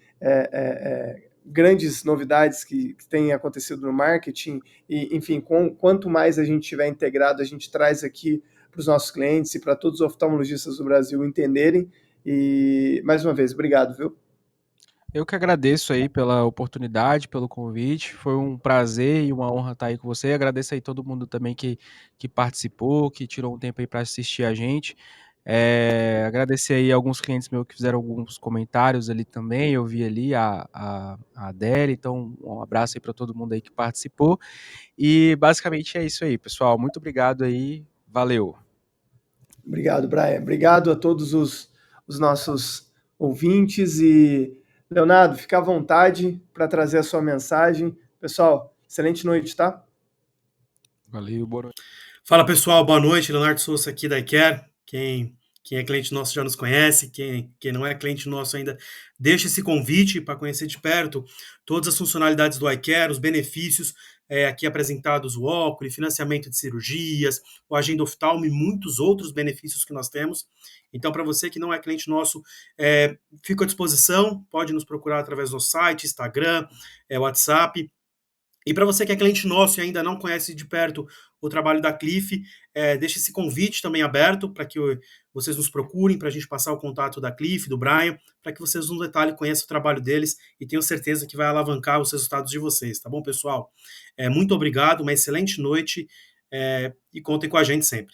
grandes novidades que têm acontecido no marketing e, enfim, quanto mais a gente tiver integrado, a gente traz aqui para os nossos clientes e para todos os oftalmologistas do Brasil entenderem. E, mais uma vez, obrigado, viu? Eu que agradeço aí pela oportunidade, pelo convite. Foi um prazer e uma honra estar aí com você. Agradeço aí todo mundo também que participou, que tirou um tempo aí para assistir a gente. Agradecer aí alguns clientes meus que fizeram alguns comentários ali também. Eu vi ali a Adele, então um abraço aí para todo mundo aí que participou. E basicamente é isso aí, pessoal. Muito obrigado aí. Valeu. Obrigado, Brian. Obrigado a todos os nossos ouvintes e, Leonardo, fica à vontade para trazer a sua mensagem. Pessoal, excelente noite, tá? Valeu, boa noite. Fala pessoal, boa noite. Leonardo Souza aqui da iCare. Quem é cliente nosso já nos conhece, quem não é cliente nosso ainda, deixa esse convite para conhecer de perto todas as funcionalidades do iCare, os benefícios aqui apresentados, o óculos, financiamento de cirurgias, o agenda oftalmo e muitos outros benefícios que nós temos. Então, para você que não é cliente nosso, fico à disposição, pode nos procurar através do site, Instagram, WhatsApp. E para você que é cliente nosso e ainda não conhece de perto o trabalho da Cliff, deixa esse convite também aberto para que vocês nos procurem, para a gente passar o contato da Cliff, do Brian, para que vocês no detalhe conheçam o trabalho deles e tenho certeza que vai alavancar os resultados de vocês, tá bom, pessoal? Muito obrigado, uma excelente noite e contem com a gente sempre.